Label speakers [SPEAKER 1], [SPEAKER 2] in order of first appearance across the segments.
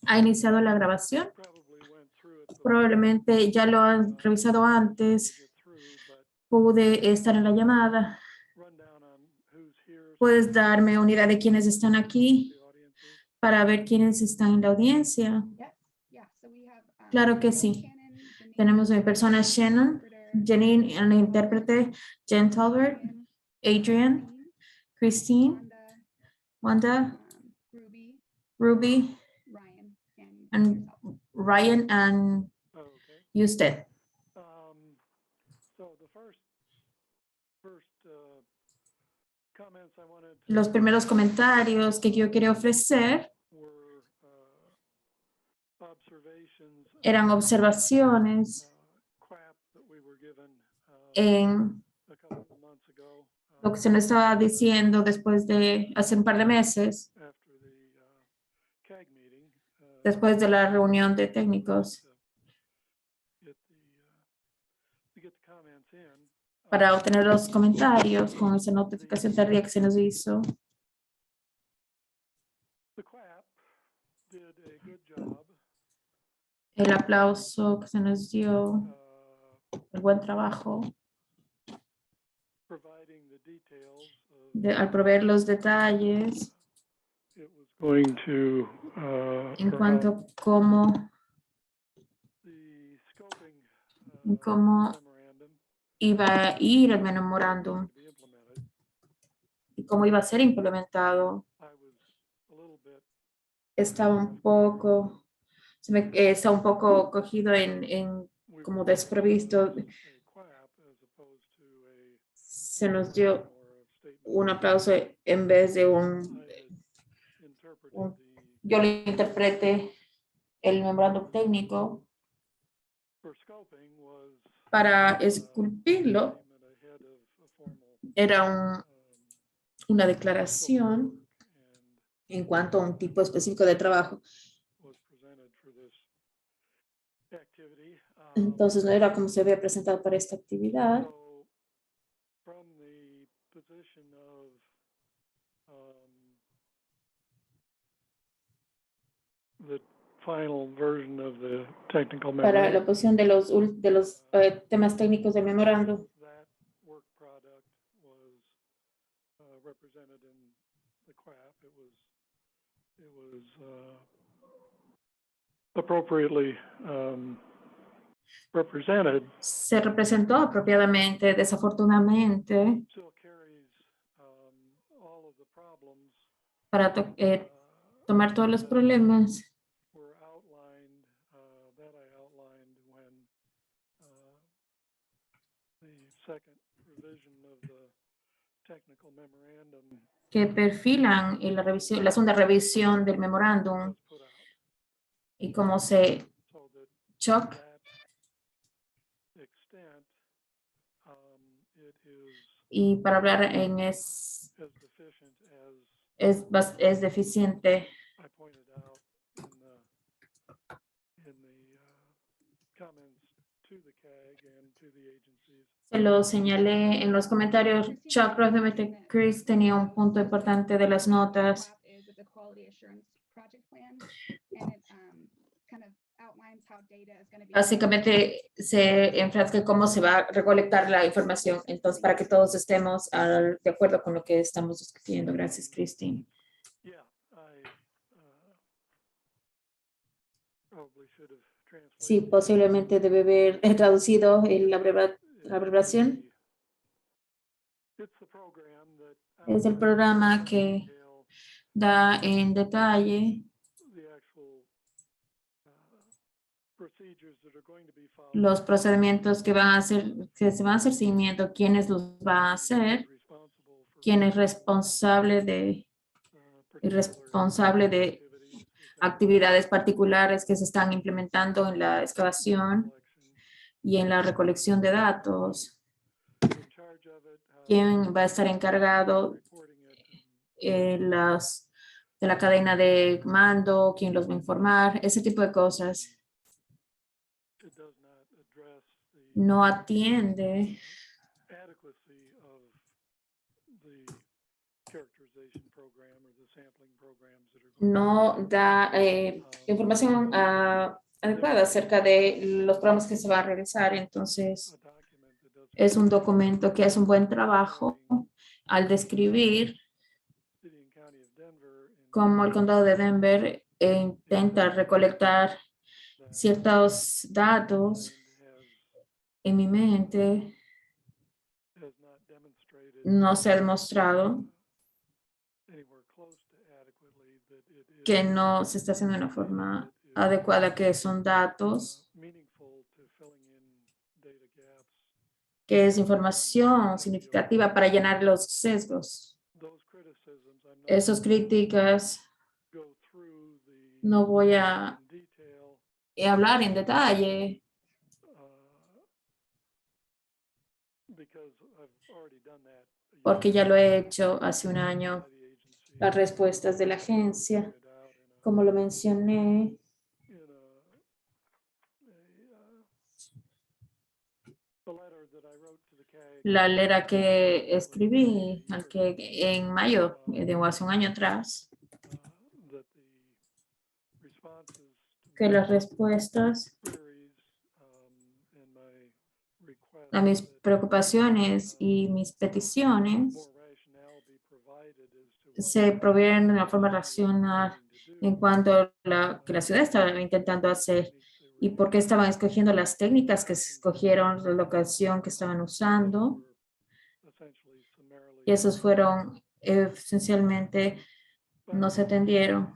[SPEAKER 1] ¿Ha iniciado la grabación? Probablemente ya lo han revisado antes. Pude estar en la llamada. ¿Puedes darme una idea de quiénes están aquí para ver quiénes están en la audiencia? Claro que sí. Tenemos personas: Shannon, Janine, el intérprete, Jen Talbert, Adrian, Christine, Wanda, Ruby, and Ryan, and usted. Los primeros comentarios que yo quería ofrecer eran observaciones en lo que se nos estaba diciendo después de hace un par de meses, después de la reunión de técnicos, para obtener los comentarios con esa notificación tardía que se nos hizo. El aplauso que se nos dio, el buen trabajo al proveer los detalles en cuanto a cómo iba a ir el memorándum y cómo iba a ser implementado. Estaba un poco cogido en como desprovisto. Se nos dio un aplauso en vez de yo lo interpreté el memorándum técnico para esculpirlo. Era una declaración en cuanto a un tipo específico de trabajo. Entonces no era como se había presentado para esta actividad. Para la posición de los temas técnicos del memorándum. Se representó apropiadamente. Desafortunadamente, para tomar todos los problemas que perfilan en la segunda revisión del memorándum y cómo se Chuck y para hablar es deficiente. Se lo señalé en los comentarios. Chuck, probablemente Chris tenía un punto importante de las notas. Básicamente se enfrasca en cómo se va a recolectar la información. Entonces, para que todos estemos de acuerdo con lo que estamos discutiendo. Gracias, Christine. Sí, posiblemente debe haber traducido la abreviación. Es el programa que da en detalle los procedimientos que se van a hacer seguimiento, quiénes los va a hacer, quién es responsable de actividades particulares que se están implementando en la excavación y en la recolección de datos, quién va a estar encargado de la cadena de mando, quién los va a informar, ese tipo de cosas. No atiende no da información adecuada acerca de los programas que se van a realizar. Entonces, es un documento que hace un buen trabajo al describir cómo el condado de Denver intenta recolectar ciertos datos. En mi mente no se ha demostrado que no se está haciendo de una forma adecuada, que son datos, que es información significativa para llenar los sesgos. Esas críticas no voy a hablar en detalle porque ya lo he hecho hace un año. Las respuestas de la agencia, como lo mencioné, la letra que escribí en mayo de hace un año atrás, que las respuestas a mis preocupaciones y mis peticiones se proveen de una forma racional en cuanto a que la ciudad estaba intentando hacer y por qué estaban escogiendo las técnicas que se escogieron, la locación que estaban usando. Y esos fueron esencialmente, no se atendieron.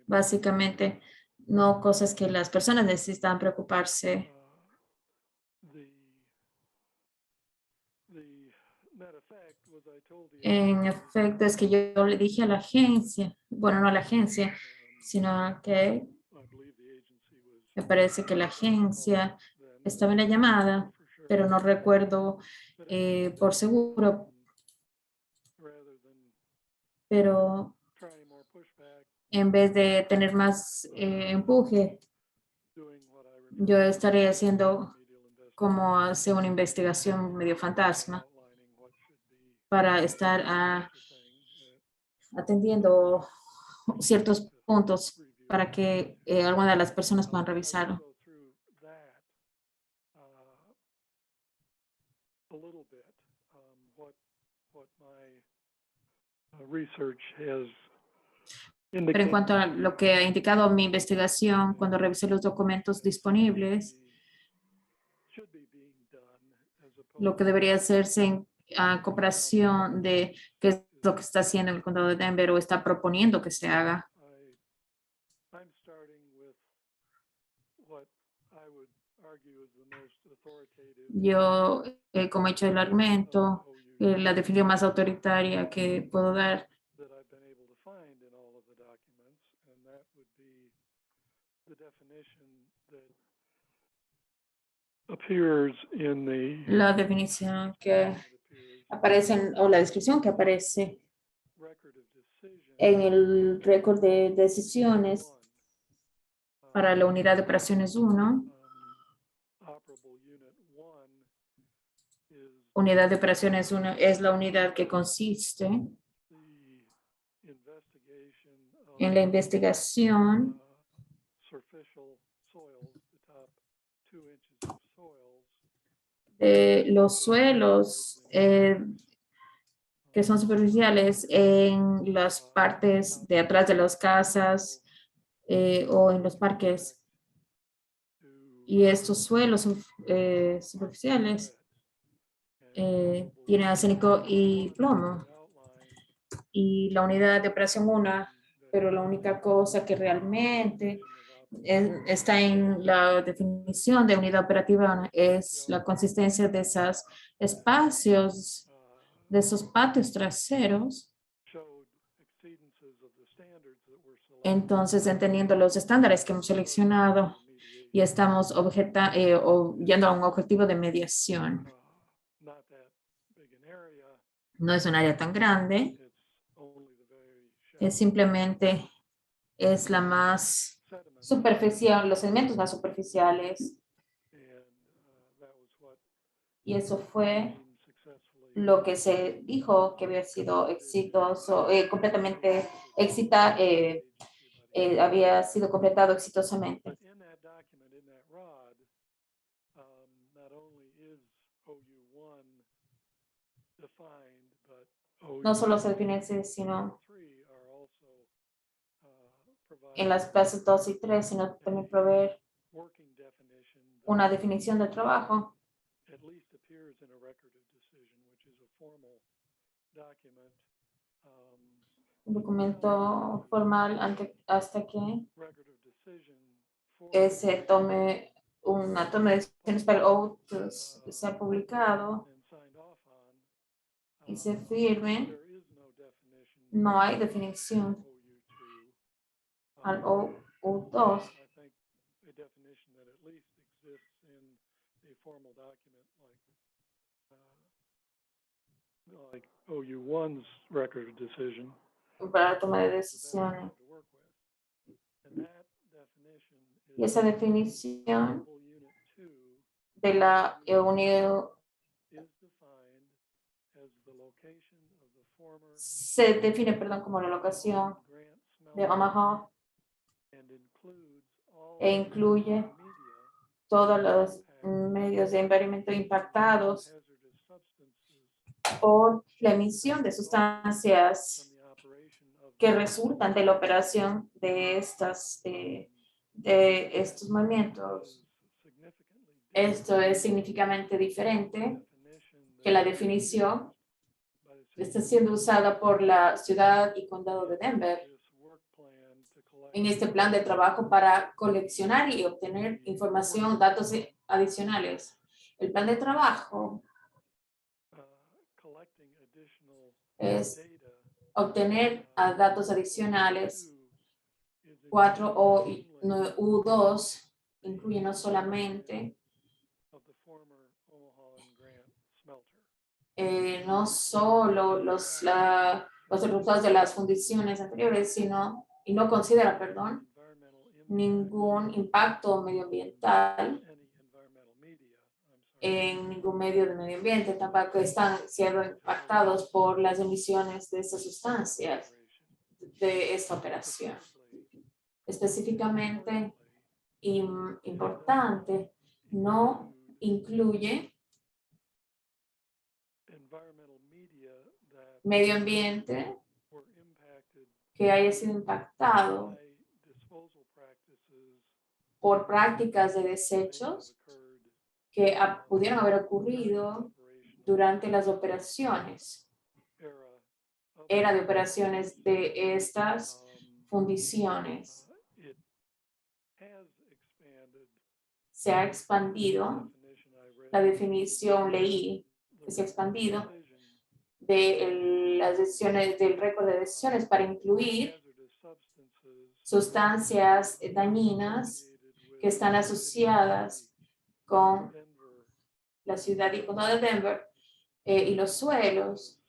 [SPEAKER 1] Básicamente, no cosas que las personas necesitan preocuparse. En efecto, es que yo le dije a la agencia, bueno, no a la agencia, sino que me parece que la agencia estaba en la llamada, pero no recuerdo por seguro. Pero en vez de tener más empuje, yo estaré haciendo como hace una investigación medio fantasma para estar atendiendo ciertos puntos para que alguna de las personas puedan revisarlo. Pero en cuanto a lo que ha indicado mi investigación, cuando revisé los documentos disponibles, lo que debería hacerse en comparación de qué es lo que está haciendo el condado de Denver o está proponiendo que se haga. Yo, como he hecho el argumento, la definición más autoritaria que puedo dar la definición que aparece o la descripción que aparece en el récord de decisiones para la unidad de operaciones 1. Unidad de operaciones 1 es la unidad que consiste en la investigación de los suelos que son superficiales en las partes de atrás de las casas o en los parques. Y estos suelos superficiales tienen arsénico y plomo. Y la unidad de operación 1, pero la única cosa que realmente está en la definición de unidad operativa es la consistencia de esos espacios, de esos patios traseros. Entonces, entendiendo los estándares que hemos seleccionado y estamos yendo a un objetivo de mediación. No es un área tan grande, es simplemente es la más superficial, los elementos más superficiales. Y eso fue lo que se dijo que había sido exitoso, completamente había sido completado exitosamente.
[SPEAKER 2] But in that document, in that ROD, not only is OU1 defined, but
[SPEAKER 1] No solo se
[SPEAKER 2] OU2
[SPEAKER 1] define ese, sino
[SPEAKER 2] and 3 are also
[SPEAKER 1] en las clases 2 y 3, sino también proveer
[SPEAKER 2] working definition
[SPEAKER 1] una
[SPEAKER 2] that
[SPEAKER 1] definición de trabajo,
[SPEAKER 2] at least appears in a record of decision, which is a formal document.
[SPEAKER 1] un documento formal hasta que
[SPEAKER 2] Record of decision for
[SPEAKER 1] se tome una toma de decisiones para el OUT sea publicado
[SPEAKER 2] and signed off on.
[SPEAKER 1] y se firme.
[SPEAKER 2] There is no definition
[SPEAKER 1] No hay definición
[SPEAKER 2] OU2.
[SPEAKER 1] al OU2.
[SPEAKER 2] I think a definition that at least exists in a formal document like OU1's record of decision.
[SPEAKER 1] Para la toma de decisiones.
[SPEAKER 2] To work with. And that definition
[SPEAKER 1] Y esa definición
[SPEAKER 2] unit 2
[SPEAKER 1] de la unidad
[SPEAKER 2] is defined as the location of the former
[SPEAKER 1] se define, perdón, como la locación
[SPEAKER 2] Grant
[SPEAKER 1] de
[SPEAKER 2] smelter
[SPEAKER 1] Omaha
[SPEAKER 2] and includes all
[SPEAKER 1] e incluye
[SPEAKER 2] media
[SPEAKER 1] todos los medios de environamiento impactados
[SPEAKER 2] hazardous substances
[SPEAKER 1] por la emisión de sustancias
[SPEAKER 2] from the operation of
[SPEAKER 1] que resultan de la operación de estos movimientos.
[SPEAKER 2] significantly
[SPEAKER 1] Esto es significativamente diferente
[SPEAKER 2] definition
[SPEAKER 1] que la definición
[SPEAKER 2] by the
[SPEAKER 1] que está siendo usada por la ciudad y condado de Denver
[SPEAKER 2] this work plan to collect
[SPEAKER 1] en este plan de trabajo para coleccionar y obtener información, datos adicionales. El plan de trabajo
[SPEAKER 2] collecting additional
[SPEAKER 1] es
[SPEAKER 2] data
[SPEAKER 1] obtener datos adicionales.
[SPEAKER 2] is
[SPEAKER 1] 4 o U2 incluye no solamente
[SPEAKER 2] of the former Omaha and Grant smelter.
[SPEAKER 1] no solo los resultados de las fundiciones anteriores, sino, y no considera, perdón,
[SPEAKER 2] Environmental impact
[SPEAKER 1] ningún impacto medioambiental
[SPEAKER 2] any environmental media.
[SPEAKER 1] en ningún medio de medio ambiente, tampoco están siendo impactados por las emisiones de estas sustancias de esta operación. Específicamente importante, no incluye
[SPEAKER 2] Environmental media that
[SPEAKER 1] medio ambiente
[SPEAKER 2] were impacted
[SPEAKER 1] que haya sido impactado
[SPEAKER 2] by disposal practices
[SPEAKER 1] por prácticas de
[SPEAKER 2] that may have
[SPEAKER 1] desechos
[SPEAKER 2] occurred
[SPEAKER 1] que pudieron haber ocurrido
[SPEAKER 2] operational
[SPEAKER 1] durante las operaciones, era de operaciones de estas fundiciones.
[SPEAKER 2] it has expanded
[SPEAKER 1] Se ha expandido,
[SPEAKER 2] definition I read
[SPEAKER 1] la definición leí que se ha expandido
[SPEAKER 2] decision
[SPEAKER 1] de las decisiones, del récord de decisiones para incluir
[SPEAKER 2] hazardous substances
[SPEAKER 1] sustancias dañinas
[SPEAKER 2] associated with
[SPEAKER 1] que están asociadas con
[SPEAKER 2] Denver
[SPEAKER 1] la ciudad y condado de Denver y los suelos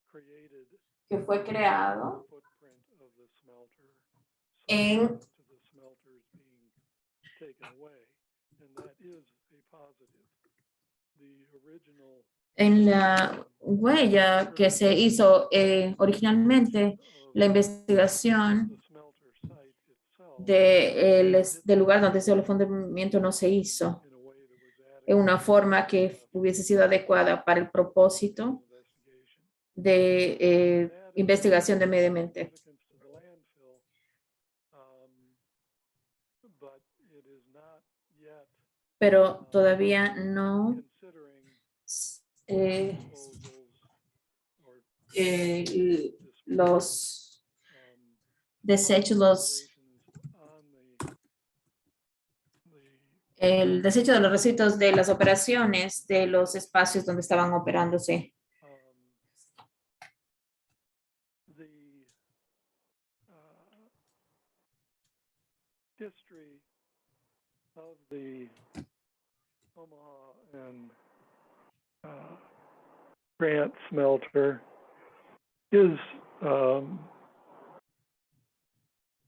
[SPEAKER 2] created
[SPEAKER 1] que fue creado
[SPEAKER 2] footprint of the smelter
[SPEAKER 1] en
[SPEAKER 2] to the smelters being taken away, and that is a positive. The original
[SPEAKER 1] en la huella que se hizo originalmente, la investigación
[SPEAKER 2] the smelter site itself
[SPEAKER 1] del lugar donde se hizo el fundimiento no se hizo
[SPEAKER 2] in a way that was
[SPEAKER 1] en
[SPEAKER 2] adequate
[SPEAKER 1] una forma que hubiese sido adecuada para el propósito
[SPEAKER 2] investigation.
[SPEAKER 1] de investigación de medio ambiente.
[SPEAKER 2] Significance to the landfill, but it is not yet
[SPEAKER 1] Pero todavía no
[SPEAKER 2] considering
[SPEAKER 1] eh,
[SPEAKER 2] proposals or
[SPEAKER 1] los
[SPEAKER 2] um,
[SPEAKER 1] desechos,
[SPEAKER 2] on the
[SPEAKER 1] el desecho de los residuos de las operaciones de los espacios donde estaban operándose.
[SPEAKER 2] the history of the Omaha and Grant smelter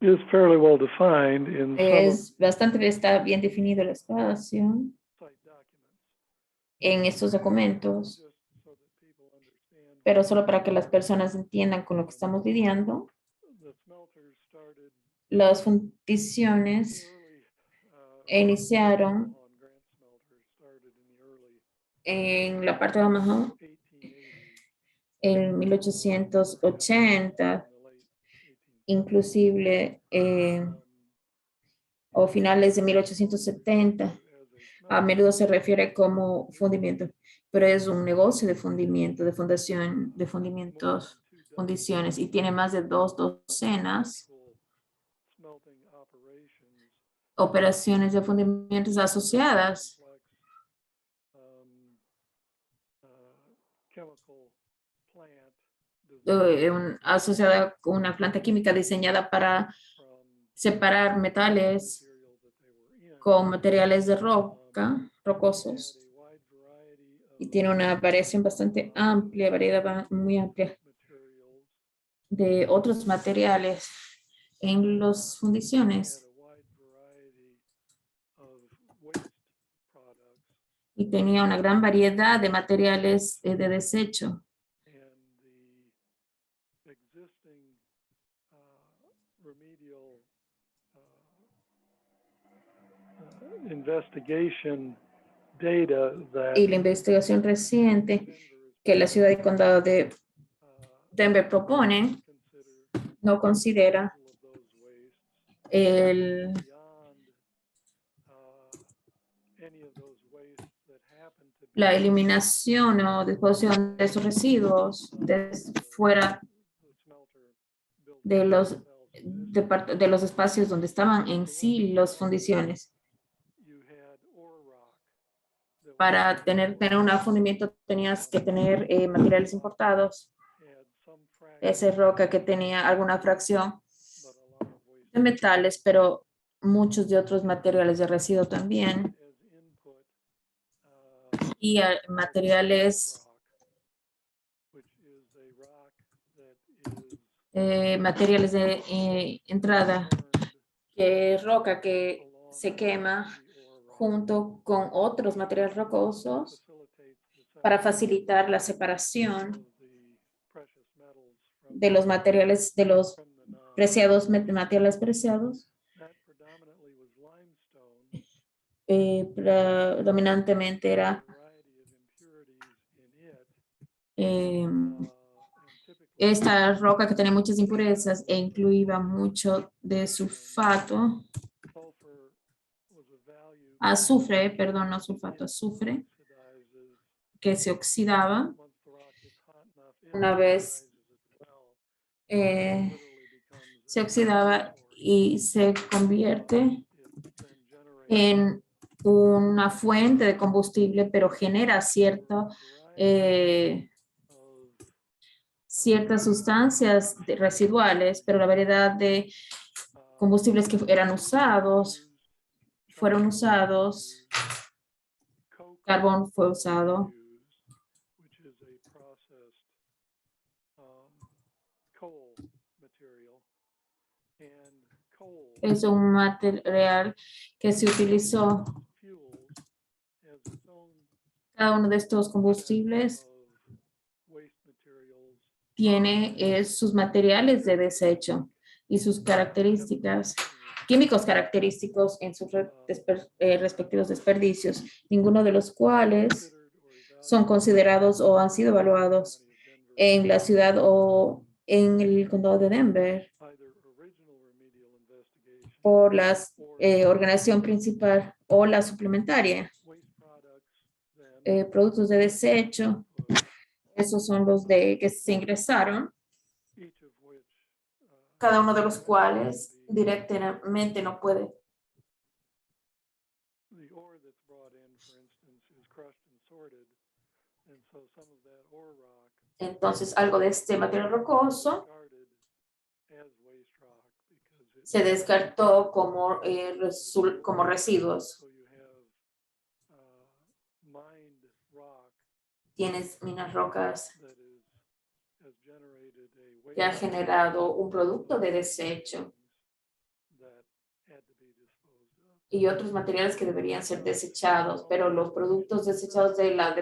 [SPEAKER 2] is fairly well defined in some
[SPEAKER 1] Es bastante, está bien definido el espacio
[SPEAKER 2] site documents.
[SPEAKER 1] en estos documentos.
[SPEAKER 2] Just so that
[SPEAKER 1] pero solo para que las personas entiendan con lo que estamos lidiando,
[SPEAKER 2] the smelters started
[SPEAKER 1] las fundiciones iniciaron
[SPEAKER 2] on Grant Smelter started in the early
[SPEAKER 1] en la parte de Omaha
[SPEAKER 2] 1880s,
[SPEAKER 1] en 1880,
[SPEAKER 2] in the late 18
[SPEAKER 1] inclusive o finales de 1870.
[SPEAKER 2] as a
[SPEAKER 1] A
[SPEAKER 2] smelter.
[SPEAKER 1] menudo se refiere como fundimiento, pero es un negocio de fundimiento, de fundación, de fundimientos, fundiciones, y tiene más de 2 docenas
[SPEAKER 2] Actual smelting operations,
[SPEAKER 1] operaciones de fundimientos asociadas,
[SPEAKER 2] complex chemical plant designed
[SPEAKER 1] asociada con una planta química diseñada para
[SPEAKER 2] from
[SPEAKER 1] separar metales
[SPEAKER 2] material that they were in.
[SPEAKER 1] con materiales de roca, rocosos,
[SPEAKER 2] Had a wide variety
[SPEAKER 1] y
[SPEAKER 2] of
[SPEAKER 1] tiene una variación bastante amplia, variedad muy amplia
[SPEAKER 2] materials,
[SPEAKER 1] de otros materiales en las
[SPEAKER 2] had
[SPEAKER 1] fundiciones,
[SPEAKER 2] a wide variety of waste products,
[SPEAKER 1] y tenía una gran variedad de materiales de desecho.
[SPEAKER 2] and the existing remedial investigation data that
[SPEAKER 1] Y la investigación reciente
[SPEAKER 2] Denver is
[SPEAKER 1] que la ciudad y condado de
[SPEAKER 2] uh,
[SPEAKER 1] Denver proponen
[SPEAKER 2] consider
[SPEAKER 1] no considera
[SPEAKER 2] all of those wastes
[SPEAKER 1] el,
[SPEAKER 2] beyond any of those wastes that happen to be
[SPEAKER 1] la eliminación o disposición de esos residuos fuera
[SPEAKER 2] the smelter building
[SPEAKER 1] de los,
[SPEAKER 2] themselves.
[SPEAKER 1] de los espacios donde estaban en sí las fundiciones.
[SPEAKER 2] You had ore rock that was
[SPEAKER 1] Para tener un fundimiento tenías que tener materiales importados,
[SPEAKER 2] had some
[SPEAKER 1] esa
[SPEAKER 2] fraction,
[SPEAKER 1] roca que tenía alguna fracción
[SPEAKER 2] but a lot of waste
[SPEAKER 1] de metales, pero muchos de otros materiales de residuo también,
[SPEAKER 2] as input
[SPEAKER 1] y materiales,
[SPEAKER 2] rock, which is a rock that is
[SPEAKER 1] materiales de entrada,
[SPEAKER 2] burned
[SPEAKER 1] que es roca que
[SPEAKER 2] along
[SPEAKER 1] se quema
[SPEAKER 2] the ore rock,
[SPEAKER 1] junto con otros materiales rocosos
[SPEAKER 2] facilitates the
[SPEAKER 1] para
[SPEAKER 2] separation
[SPEAKER 1] facilitar la
[SPEAKER 2] of
[SPEAKER 1] separación
[SPEAKER 2] the precious metals from
[SPEAKER 1] de los materiales, de los
[SPEAKER 2] from the non.
[SPEAKER 1] preciados, materiales preciados,
[SPEAKER 2] That predominantly was limestone.
[SPEAKER 1] predominantemente era
[SPEAKER 2] Variety of impurities in it,
[SPEAKER 1] eh,
[SPEAKER 2] and typically
[SPEAKER 1] esta roca que tenía muchas impurezas e incluía mucho de sulfato,
[SPEAKER 2] sulfur was a value
[SPEAKER 1] azufre, perdón, no sulfato, azufre,
[SPEAKER 2] oxidizes.
[SPEAKER 1] que se oxidaba
[SPEAKER 2] Once the rock gets hot enough, it
[SPEAKER 1] una vez
[SPEAKER 2] oxidizes as well.
[SPEAKER 1] eh,
[SPEAKER 2] Literally becomes
[SPEAKER 1] se oxidaba y se convierte
[SPEAKER 2] it then generates
[SPEAKER 1] en una fuente de combustible, pero genera
[SPEAKER 2] of
[SPEAKER 1] ciertas sustancias residuales, pero la variedad de combustibles que eran usados, fueron usados,
[SPEAKER 2] coke
[SPEAKER 1] carbón fue usado,
[SPEAKER 2] used, which is a processed coal material, and coal
[SPEAKER 1] es un material que se utilizó.
[SPEAKER 2] fuels has its own
[SPEAKER 1] Cada uno de estos
[SPEAKER 2] set
[SPEAKER 1] combustibles
[SPEAKER 2] of waste materials
[SPEAKER 1] tiene sus materiales de desecho y sus características, químicos característicos en sus respectivos desperdicios, ninguno de los cuales son considerados o han sido evaluados en la ciudad o en el condado de Denver
[SPEAKER 2] either original remedial investigation
[SPEAKER 1] por la
[SPEAKER 2] or
[SPEAKER 1] organización principal o la suplementaria.
[SPEAKER 2] waste products then
[SPEAKER 1] Productos de desecho, esos son los de que se ingresaron,
[SPEAKER 2] each of which
[SPEAKER 1] cada uno de los cuales directamente no puede.
[SPEAKER 2] the ore that's brought in, for instance, is crushed and sorted, and so some of that ore rock
[SPEAKER 1] Entonces, algo de este material rocoso
[SPEAKER 2] discarded as waste rock because it
[SPEAKER 1] se descartó como, como residuos.
[SPEAKER 2] so you have mined rock
[SPEAKER 1] Tienes minas rocas
[SPEAKER 2] that has generated a
[SPEAKER 1] que ha
[SPEAKER 2] waste
[SPEAKER 1] generado un producto de desecho
[SPEAKER 2] that had to be disposed of.
[SPEAKER 1] y otros materiales que deberían ser desechados, pero los productos desechados de las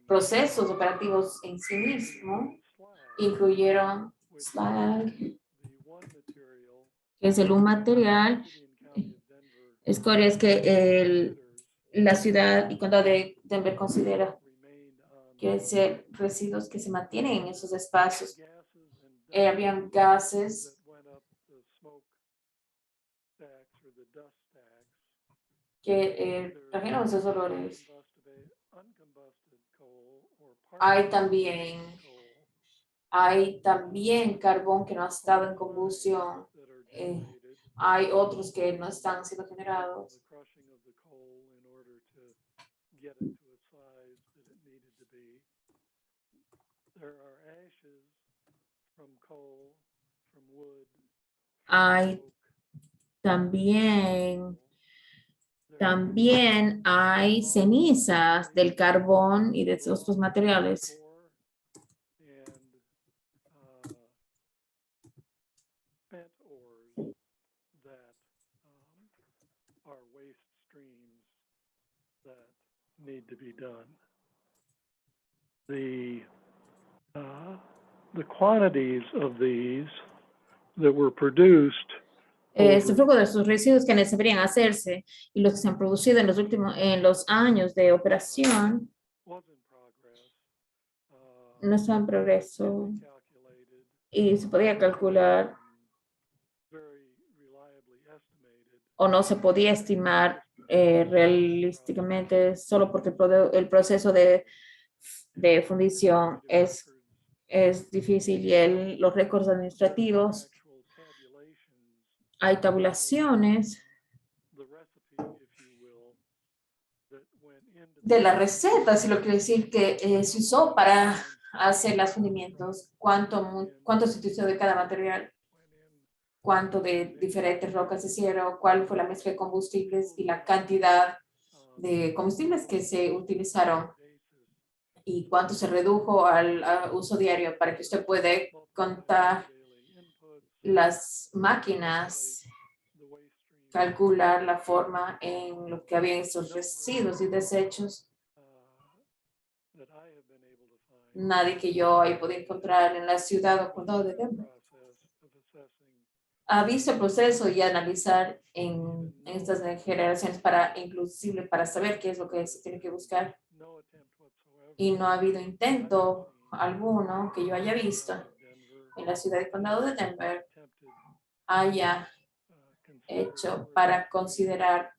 [SPEAKER 1] procesos operativos en sí mismo incluyeron slag, que es un material, escorias que la ciudad y condado de Denver considera que es residuos que se mantienen en esos espacios. Habían gases que trajeron esos olores. Hay también carbón que no ha estado en combustión. Hay otros que no están siendo generados. Hay también hay cenizas del carbón y de otros materiales.
[SPEAKER 2] Need to be done. The quantities of these that were produced
[SPEAKER 1] Este flujo de esos residuos que deberían hacerse y los que se han producido en los años de operación no están en progreso y se podía calcular o no se podía estimar realísticamente solo porque el proceso de fundición es difícil y los récords administrativos, hay tabulaciones de la receta, si lo quiero decir, que se usó para hacer los fundimientos, cuánto se utilizó de cada material, cuánto de diferentes rocas se hicieron, cuál fue la mezcla de combustibles y la cantidad de combustibles que se utilizaron y cuánto se redujo al uso diario para que usted pueda contar las máquinas, calcular la forma en lo que había esos residuos y desechos. Nadie que yo haya podido encontrar en la ciudad o condado de Denver ha visto el proceso y analizar en estas generaciones inclusive para saber qué es lo que se tiene que buscar. Y no ha habido intento alguno que yo haya visto en la ciudad y condado de Denver haya hecho para considerar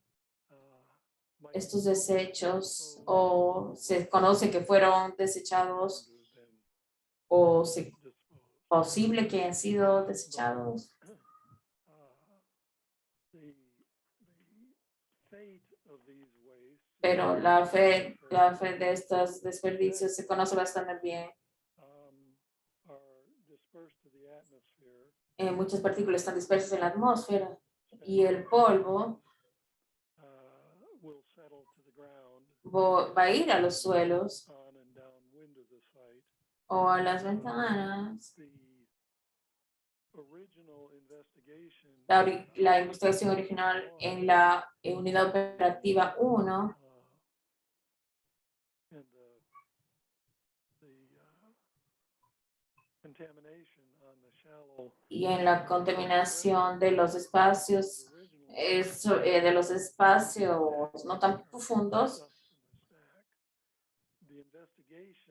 [SPEAKER 1] estos desechos o se conoce que fueron desechados o posible que hayan sido desechados. Pero la fe de estos desperdicios se conoce bastante bien. Muchas partículas están dispersas en la atmósfera y el polvo va a ir a los suelos o a las ventanas. La investigación original en la unidad operativa 1 y en la contaminación de los espacios no tan profundos.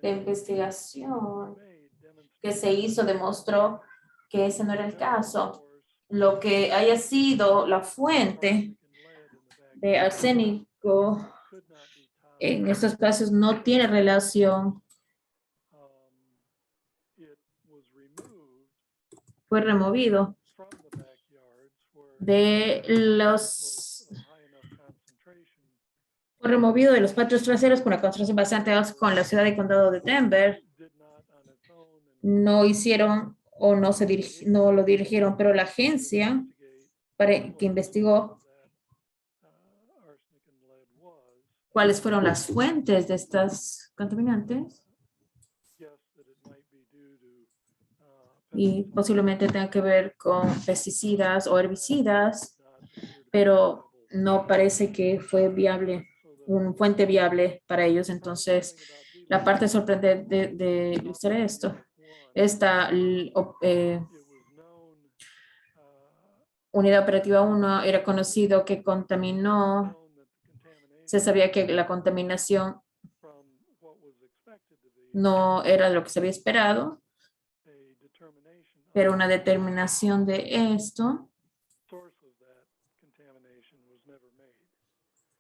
[SPEAKER 1] La investigación que se hizo demostró que ese no era el caso. Lo que haya sido la fuente de arsénico en estos espacios no tiene relación. Fue removido de los patios traseros con una concentración bastante alta con la ciudad y condado de Denver. No hicieron o no lo dirigieron, pero la agencia que investigó cuáles fueron las fuentes de estas contaminantes y posiblemente tenga que ver con pesticidas o herbicidas, pero no parece que fue viable, una fuente viable para ellos. Entonces, La parte sorprendente de ilustrar esto, esta unidad operativa 1 era conocido que contaminó, se sabía que la contaminación no era lo que se había esperado, pero una determinación de esto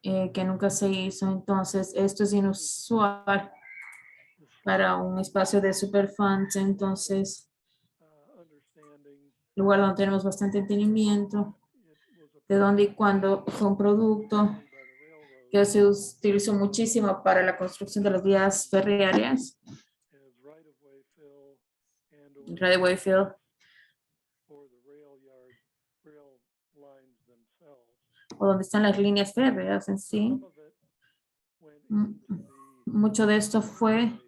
[SPEAKER 1] que nunca se hizo. Entonces, esto es inusual para un espacio de Superfunds. Entonces, lugar donde tenemos bastante entendimiento de dónde y cuándo fue un producto que se utilizó muchísimo para la construcción de las vías ferroviarias, right of way fill, o donde están las líneas férreas en sí. Mucho de esto fue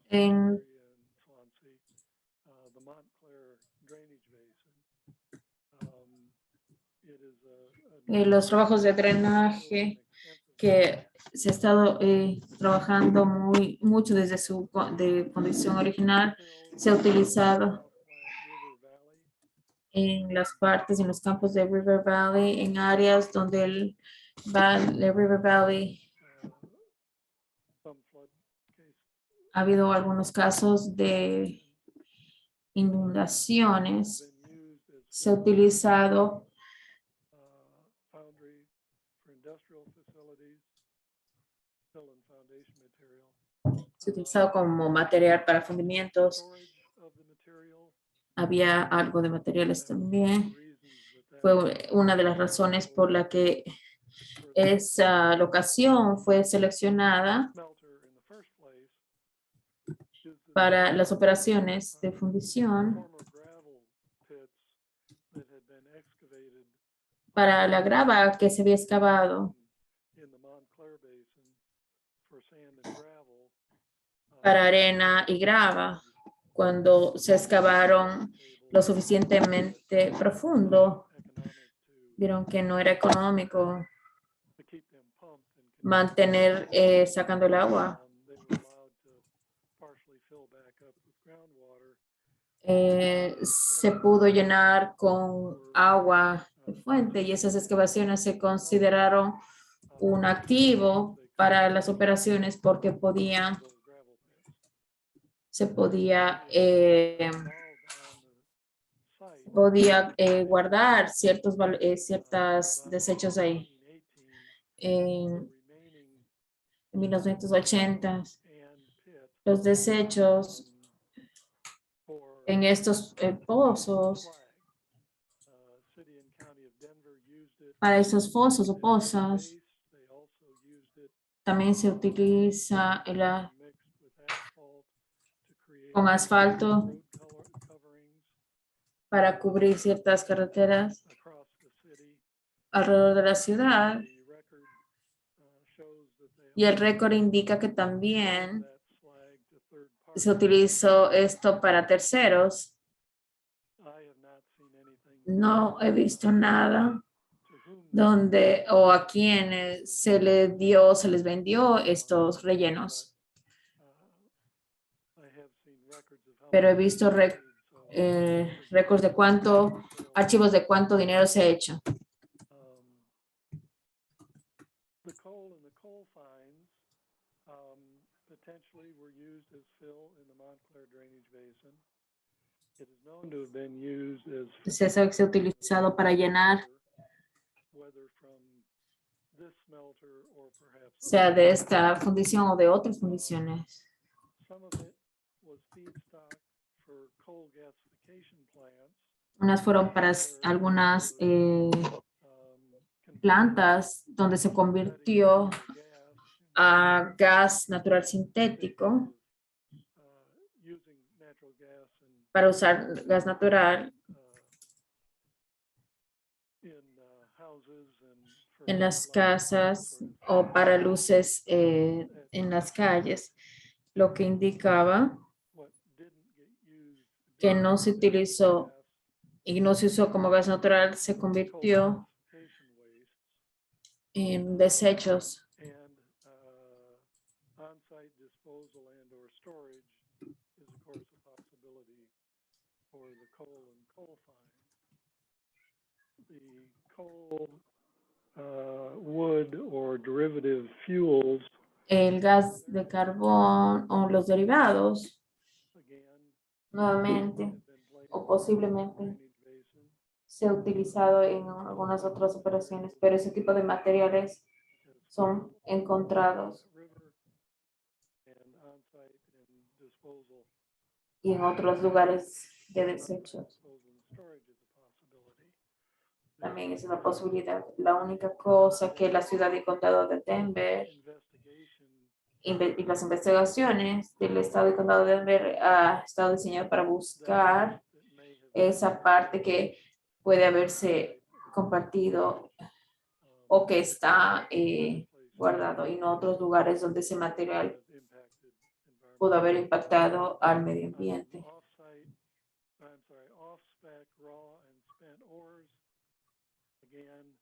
[SPEAKER 1] en los trabajos de drenaje que se ha estado trabajando mucho desde su condición original. Se ha utilizado en las partes, en los campos de River Valley, en áreas donde el River Valley ha habido algunos casos de inundaciones. Se ha utilizado como material para fundimientos. Había algo de materiales también. Fue una de las razones por la que esa locación fue seleccionada para las operaciones de fundición, para la grava que se había excavado para arena y grava. Cuando se excavaron lo suficientemente profundo, vieron que no era económico mantener sacando el agua. Se pudo llenar con agua de fuente y esas excavaciones se consideraron un activo para las operaciones porque se podía guardar ciertos desechos ahí. En 1980, los desechos en estos pozos, para estos fosos o pozas, también se utiliza con asfalto para cubrir ciertas carreteras alrededor de la ciudad. Y el récord indica que también se utilizó esto para terceros. No he visto nada donde o a quienes se les vendió estos rellenos. Pero he visto récords de archivos de cuánto dinero se ha hecho. Se sabe que se ha utilizado para llenar, sea de esta fundición o de otras fundiciones. Unas fueron para algunas plantas donde se convirtió a gas natural sintético para usar gas natural en las casas o para luces en las calles, lo que indicaba que no se utilizó y no se usó como gas natural, se convirtió en desechos.
[SPEAKER 2] and or storage is of course a possibility for the coal and coal finds. The coal, wood or derivative fuels,
[SPEAKER 1] El gas de carbón o los derivados,
[SPEAKER 2] again,
[SPEAKER 1] nuevamente,
[SPEAKER 2] have been placed
[SPEAKER 1] o
[SPEAKER 2] in
[SPEAKER 1] posiblemente,
[SPEAKER 2] drainage basin
[SPEAKER 1] se ha utilizado en algunas otras operaciones, pero ese tipo de materiales
[SPEAKER 2] as
[SPEAKER 1] son encontrados
[SPEAKER 2] river and on-site and disposal.
[SPEAKER 1] y en otros lugares de desechos.
[SPEAKER 2] Disposal and storage is a possibility.
[SPEAKER 1] También es una posibilidad. La única cosa que la ciudad y condado de Denver
[SPEAKER 2] Investigation
[SPEAKER 1] y las investigaciones del estado y condado de Denver ha estado diseñado para buscar
[SPEAKER 2] that may have
[SPEAKER 1] esa parte que puede haberse compartido o que está guardado y no otros lugares donde ese material
[SPEAKER 2] impacted environment.
[SPEAKER 1] pudo haber impactado al medio ambiente.
[SPEAKER 2] Off-spec raw and spent ores. Again,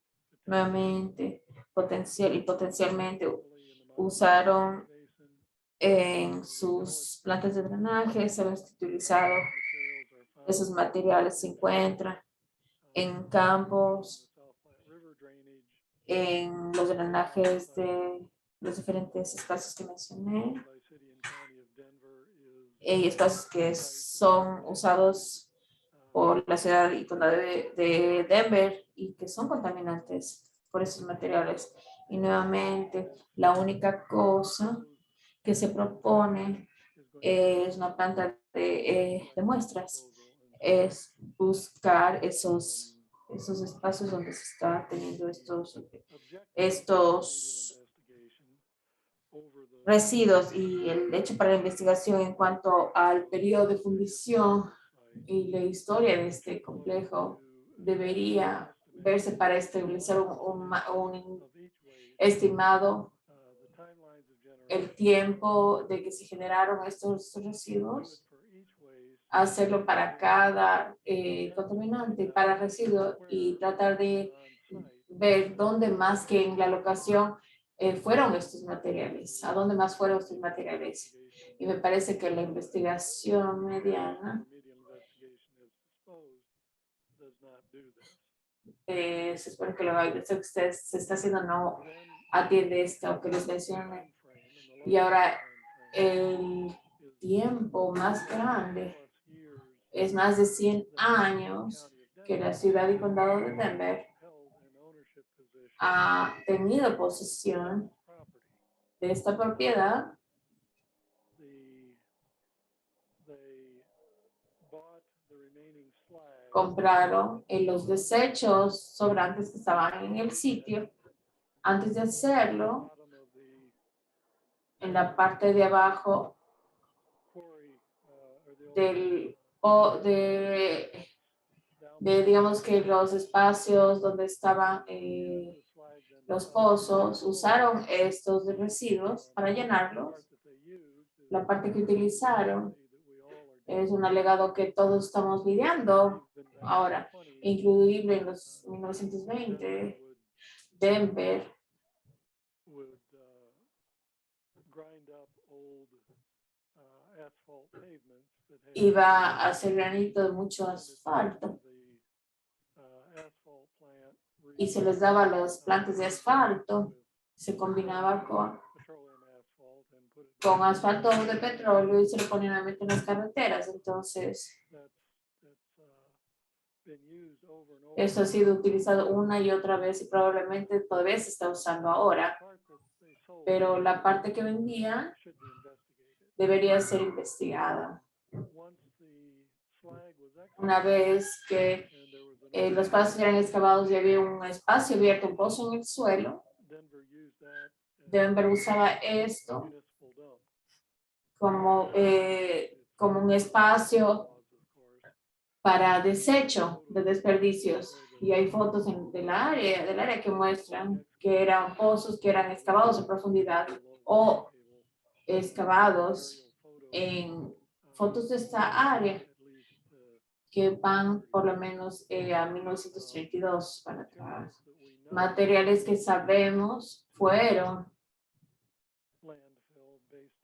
[SPEAKER 1] Nuevamente, potencialmente
[SPEAKER 2] potentially in the
[SPEAKER 1] usaron
[SPEAKER 2] basin,
[SPEAKER 1] en sus plantas de drenaje, se han utilizado
[SPEAKER 2] materials are found
[SPEAKER 1] esos materiales, se encuentran en campos,
[SPEAKER 2] in the South Platte River drainage,
[SPEAKER 1] en los drenajes de los diferentes espacios que mencioné,
[SPEAKER 2] by city and county of Denver is
[SPEAKER 1] y espacios que son usados por la ciudad y condado de Denver y que son contaminantes por esos materiales. Y nuevamente, la única cosa que se propone es una planta de muestras, es buscar esos espacios donde se está teniendo estos residuos y el hecho para la investigación en cuanto al periodo de fundición y la historia de este complejo debería verse para establecer un estimado el tiempo de que se generaron estos residuos, hacerlo para cada contaminante, para residuo y tratar de ver dónde más que en la locación fueron estos materiales, a dónde más fueron estos materiales. Y me parece que la investigación mediana se supone que lo que usted se está haciendo no atiende esto que les mencioné. Y ahora el tiempo más grande es más de 100 años que la ciudad y condado de Denver ha tenido posesión de esta propiedad. Compraron los desechos sobrantes que estaban en el sitio. Antes de hacerlo, en la parte de abajo de digamos que los espacios donde estaban los pozos, usaron estos residuos para llenarlos. La parte que utilizaron es un alegado que todos estamos lidiando ahora, incluible en los 1920, Denver iba a hacer granito de mucho asfalto y se les daba los plantes de asfalto, se combinaba con asfalto de petróleo y se lo ponían nuevamente en las carreteras. Entonces, eso ha sido utilizado una y otra vez y probablemente todavía se está usando ahora. Pero la parte que vendían debería ser investigada. Una vez que los pasos eran excavados y había un espacio abierto, un pozo en el suelo, Denver usaba esto como un espacio para desecho de desperdicios. Y hay fotos del área que muestran que eran pozos que eran excavados a profundidad o excavados en fotos de esta área que van por lo menos a 1932 para atrás. Materiales que sabemos fueron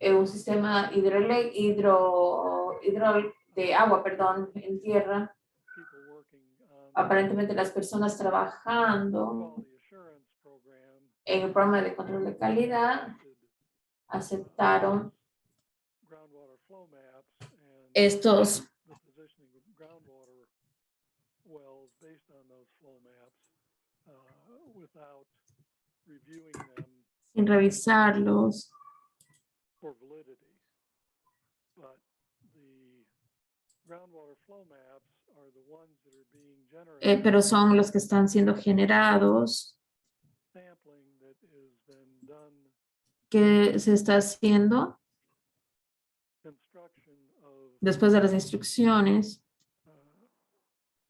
[SPEAKER 1] un sistema de agua, perdón, en tierra.
[SPEAKER 2] people working on
[SPEAKER 1] Aparentemente las personas trabajando
[SPEAKER 2] quality assurance program
[SPEAKER 1] en el programa de control de calidad
[SPEAKER 2] accepted
[SPEAKER 1] aceptaron
[SPEAKER 2] groundwater flow maps and
[SPEAKER 1] estos
[SPEAKER 2] the positioning of groundwater wells based on those flow maps without reviewing them
[SPEAKER 1] sin revisarlos,
[SPEAKER 2] for validity. But the groundwater flow maps are the ones that are being generated,
[SPEAKER 1] pero son los que están siendo generados,
[SPEAKER 2] sampling that has been done,
[SPEAKER 1] que se está haciendo
[SPEAKER 2] construction of
[SPEAKER 1] después de las instrucciones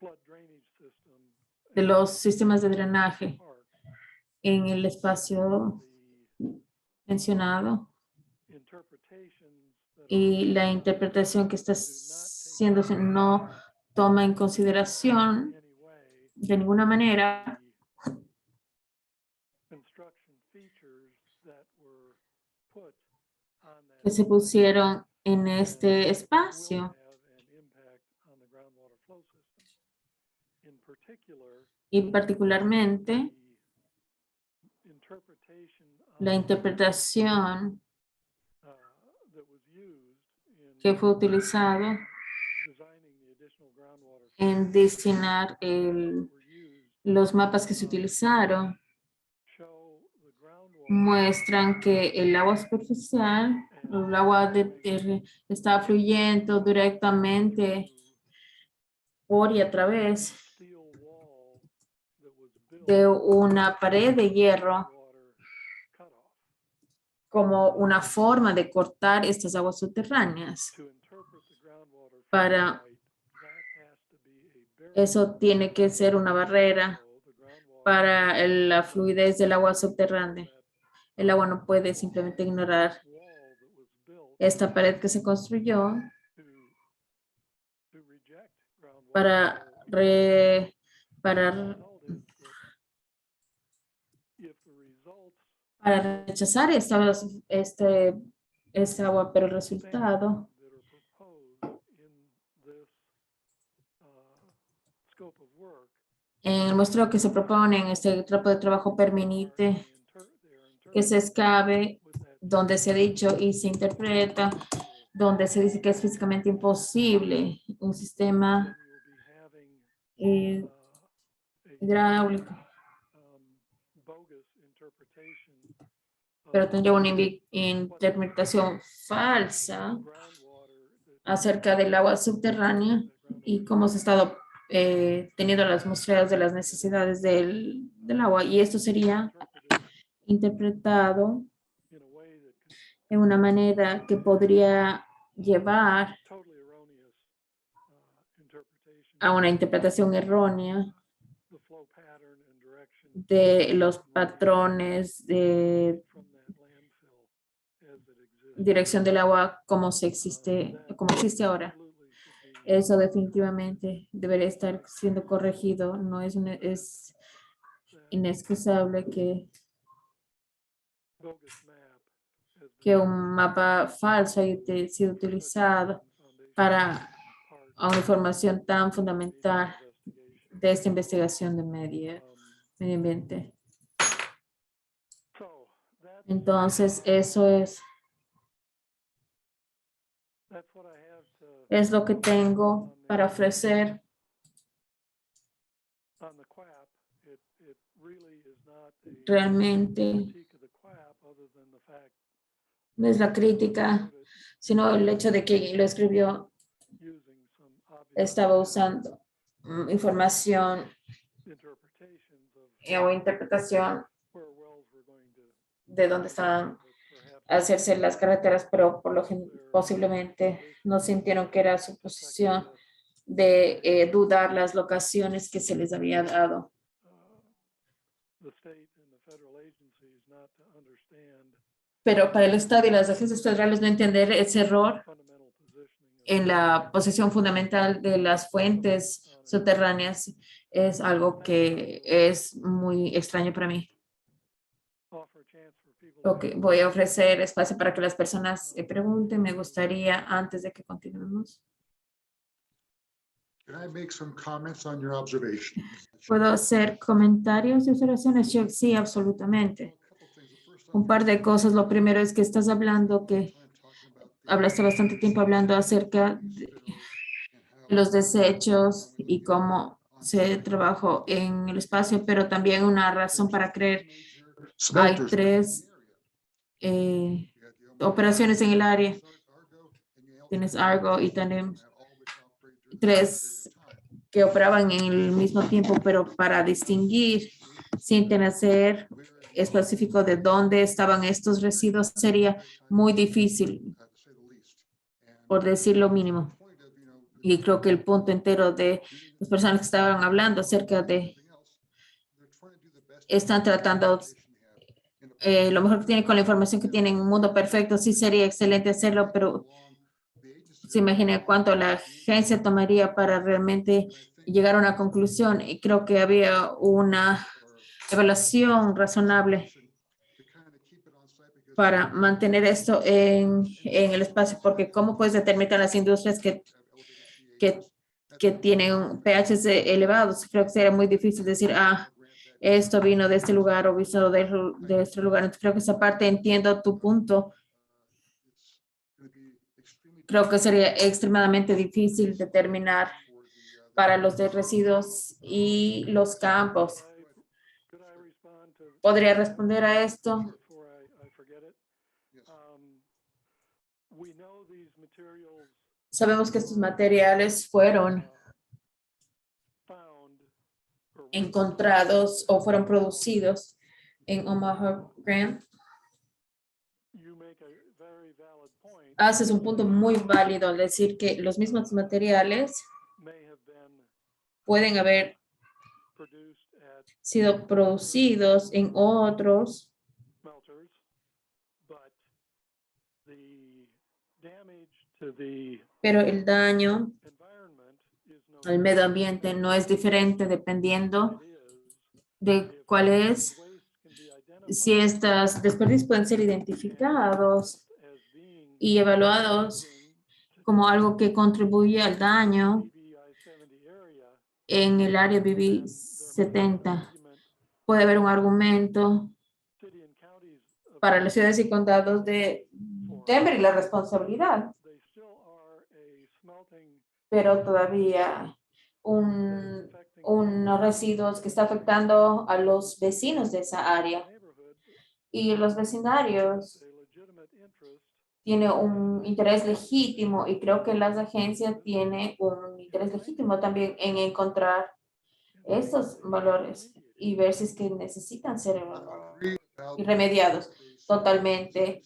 [SPEAKER 2] flood drainage system
[SPEAKER 1] de los sistemas de drenaje
[SPEAKER 2] park.
[SPEAKER 1] en el espacio
[SPEAKER 2] The
[SPEAKER 1] mencionado.
[SPEAKER 2] interpretations that are
[SPEAKER 1] Y la
[SPEAKER 2] being done
[SPEAKER 1] interpretación que está
[SPEAKER 2] do not
[SPEAKER 1] siendo no toma en consideración
[SPEAKER 2] in any way
[SPEAKER 1] de ninguna manera
[SPEAKER 2] the construction features that were put on that
[SPEAKER 1] que se pusieron en este
[SPEAKER 2] will
[SPEAKER 1] espacio
[SPEAKER 2] have an impact on the groundwater flow system. In particular,
[SPEAKER 1] y particularmente
[SPEAKER 2] the interpretation
[SPEAKER 1] la
[SPEAKER 2] of
[SPEAKER 1] interpretación
[SPEAKER 2] that was used in
[SPEAKER 1] que fue utilizado
[SPEAKER 2] designing the additional groundwater
[SPEAKER 1] en diseñar
[SPEAKER 2] were used
[SPEAKER 1] los mapas que se utilizaron
[SPEAKER 2] show the groundwater
[SPEAKER 1] muestran que el agua superficial, el agua está fluyendo directamente por y a través
[SPEAKER 2] steel wall that was built
[SPEAKER 1] de una pared de hierro
[SPEAKER 2] water cutoff.
[SPEAKER 1] como una forma de cortar estas aguas subterráneas.
[SPEAKER 2] To interpret the groundwater flow
[SPEAKER 1] Para
[SPEAKER 2] right, that has to be a barrier
[SPEAKER 1] eso tiene que ser una barrera
[SPEAKER 2] so the groundwater
[SPEAKER 1] para la fluidez del agua subterránea.
[SPEAKER 2] that
[SPEAKER 1] El agua no puede simplemente ignorar
[SPEAKER 2] wall that was built
[SPEAKER 1] esta pared que se construyó
[SPEAKER 2] to reject groundwater
[SPEAKER 1] para,
[SPEAKER 2] flow.
[SPEAKER 1] para,
[SPEAKER 2] The result is that if the results
[SPEAKER 1] para rechazar esta agua, pero el resultado
[SPEAKER 2] that are proposed in this scope of work
[SPEAKER 1] en el muestreo que se propone en este tipo de trabajo permite que se escabe
[SPEAKER 2] with that
[SPEAKER 1] donde se ha dicho y se interpreta, donde se dice que es físicamente imposible un sistema
[SPEAKER 2] you'll be having
[SPEAKER 1] eh,
[SPEAKER 2] a
[SPEAKER 1] hidráulico,
[SPEAKER 2] bogus interpretation
[SPEAKER 1] pero
[SPEAKER 2] of
[SPEAKER 1] tendría una interpretación falsa
[SPEAKER 2] groundwater that
[SPEAKER 1] acerca del agua subterránea y cómo se ha estado teniendo las muestreos de las necesidades del agua. Y esto sería interpretado
[SPEAKER 2] in a way that could
[SPEAKER 1] en una manera que podría llevar
[SPEAKER 2] totally erroneous interpretation
[SPEAKER 1] a una interpretación errónea
[SPEAKER 2] the flow pattern and direction
[SPEAKER 1] de los patrones de
[SPEAKER 2] from that landfill as it exists.
[SPEAKER 1] dirección del agua como existe ahora.
[SPEAKER 2] Absolutely should be
[SPEAKER 1] Eso definitivamente debería estar siendo corregido. No es
[SPEAKER 2] that
[SPEAKER 1] inexcusable que
[SPEAKER 2] bogus map has
[SPEAKER 1] que
[SPEAKER 2] been
[SPEAKER 1] un mapa falso haya sido utilizado para una información tan fundamental de esta investigación de medio ambiente.
[SPEAKER 2] so
[SPEAKER 1] Entonces, eso
[SPEAKER 2] that's what I have to
[SPEAKER 1] es lo que tengo para ofrecer.
[SPEAKER 2] on the QAP. It really is not a
[SPEAKER 1] Realmente
[SPEAKER 2] critique of the QAP other than the fact
[SPEAKER 1] no es la crítica, sino el hecho de que lo escribió
[SPEAKER 2] using some obvious
[SPEAKER 1] estaba usando información
[SPEAKER 2] interpretations of
[SPEAKER 1] o interpretación
[SPEAKER 2] where wells were going to
[SPEAKER 1] de dónde estaban
[SPEAKER 2] but perhaps
[SPEAKER 1] hacerse las carreteras, pero posiblemente no sintieron que era su posición de dudar las locaciones que se les había dado.
[SPEAKER 2] the state and the federal agencies not to understand
[SPEAKER 1] Pero para el Estado y las agencias federales no entender ese error
[SPEAKER 2] fundamental positioning of
[SPEAKER 1] en la posición fundamental de las fuentes subterráneas es algo que es muy extraño para mí.
[SPEAKER 2] offer a chance for people
[SPEAKER 1] Ok, voy a ofrecer espacio para que las personas pregunten. Me gustaría, antes de que continuemos,
[SPEAKER 3] Can I make some comments on your observations?
[SPEAKER 1] ¿puedo hacer comentarios y observaciones? Sí, absolutamente. Un par de cosas. Lo primero es que estás hablando hablaste bastante tiempo hablando acerca de los desechos y cómo se trabajó en el espacio, pero también una razón para creer. Hay tres operaciones en el área. Tienes Argo y también tres que operaban en el mismo tiempo, pero para distinguir sin tener que ser específico de dónde estaban estos residuos sería muy difícil, por decir lo mínimo. Y creo que el punto entero de las personas que estaban hablando acerca de están tratando lo mejor que tienen con la información que tienen en un mundo perfecto, sí sería excelente hacerlo, pero se imagina cuánto la agencia tomaría para realmente llegar a una conclusión. Y creo que había una evaluación razonable para mantener esto en el espacio, porque ¿cómo puedes determinar las industrias que, que tienen pHs elevados? Creo que sería muy difícil decir, esto vino de este lugar o vino de este lugar. Entonces, creo que esa parte entiendo tu punto. Creo que sería extremadamente difícil determinar para los de residuos y los campos.
[SPEAKER 2] Could I respond to
[SPEAKER 1] ¿Podría responder a esto?
[SPEAKER 2] before I forget it? We know these materials
[SPEAKER 1] Sabemos que estos materiales fueron
[SPEAKER 2] found or
[SPEAKER 1] encontrados o fueron producidos en Omaha Grant.
[SPEAKER 2] you make a very valid point.
[SPEAKER 1] Haces un punto muy válido al decir que los mismos materiales
[SPEAKER 2] May have been
[SPEAKER 1] pueden haber
[SPEAKER 2] produced at
[SPEAKER 1] sido producidos en otros,
[SPEAKER 2] smelters, but the damage to the
[SPEAKER 1] pero el daño
[SPEAKER 2] environment is no
[SPEAKER 1] al medio ambiente no es diferente dependiendo de cuál es.
[SPEAKER 2] waste can be
[SPEAKER 1] Si
[SPEAKER 2] identified
[SPEAKER 1] estas desperdicios pueden ser identificados
[SPEAKER 2] as being
[SPEAKER 1] y evaluados como algo que contribuye al daño
[SPEAKER 2] BBI 70 area,
[SPEAKER 1] en el área BB 70,
[SPEAKER 2] argument
[SPEAKER 1] puede haber un argumento
[SPEAKER 2] city and counties of
[SPEAKER 1] para las ciudades y condados de Denver y la responsabilidad,
[SPEAKER 2] they still are a smelting
[SPEAKER 1] pero todavía unos residuos que está afectando a los vecinos de esa área.
[SPEAKER 2] neighborhood,
[SPEAKER 1] Y los vecindarios
[SPEAKER 2] a legitimate interest
[SPEAKER 1] tienen un interés legítimo y creo que las agencias tienen un interés legítimo también en encontrar estos valores y ver si es que necesitan ser irremediados. Totalmente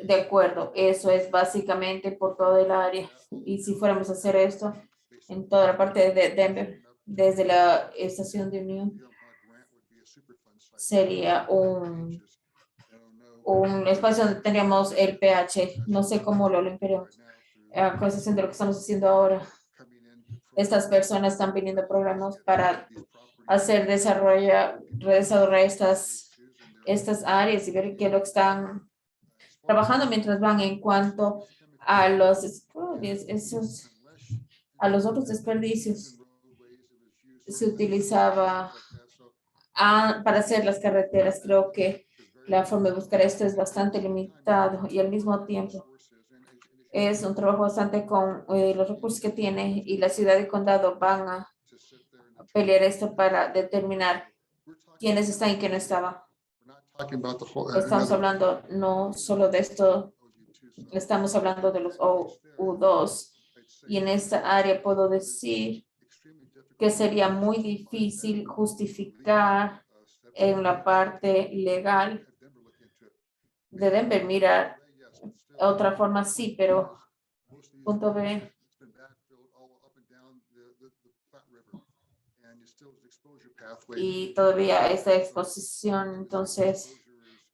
[SPEAKER 1] de acuerdo. Eso es básicamente por todo el área. Y si fuéramos a hacer esto en toda la parte de Denver, desde la estación de Unión, sería un espacio donde tendríamos el pH. No sé cómo lo limpiaremos. A concesión de lo que estamos haciendo ahora. Estas personas están pidiendo programas para hacer desarrollar estas áreas y ver qué es lo que están trabajando mientras van en cuanto a a los otros desperdicios. Se utilizaba para hacer las carreteras. Creo que la forma de buscar esto es bastante limitado y al mismo tiempo es un trabajo bastante con los recursos que tiene y la ciudad y condado van a pelear esto para determinar quiénes están y quién no estaba. Estamos hablando no solo de esto, estamos hablando de los U2 y en esta área puedo decir que sería muy difícil justificar en la parte legal de Denver. Mirar otra forma sí, pero punto B. Y todavía esta exposición, entonces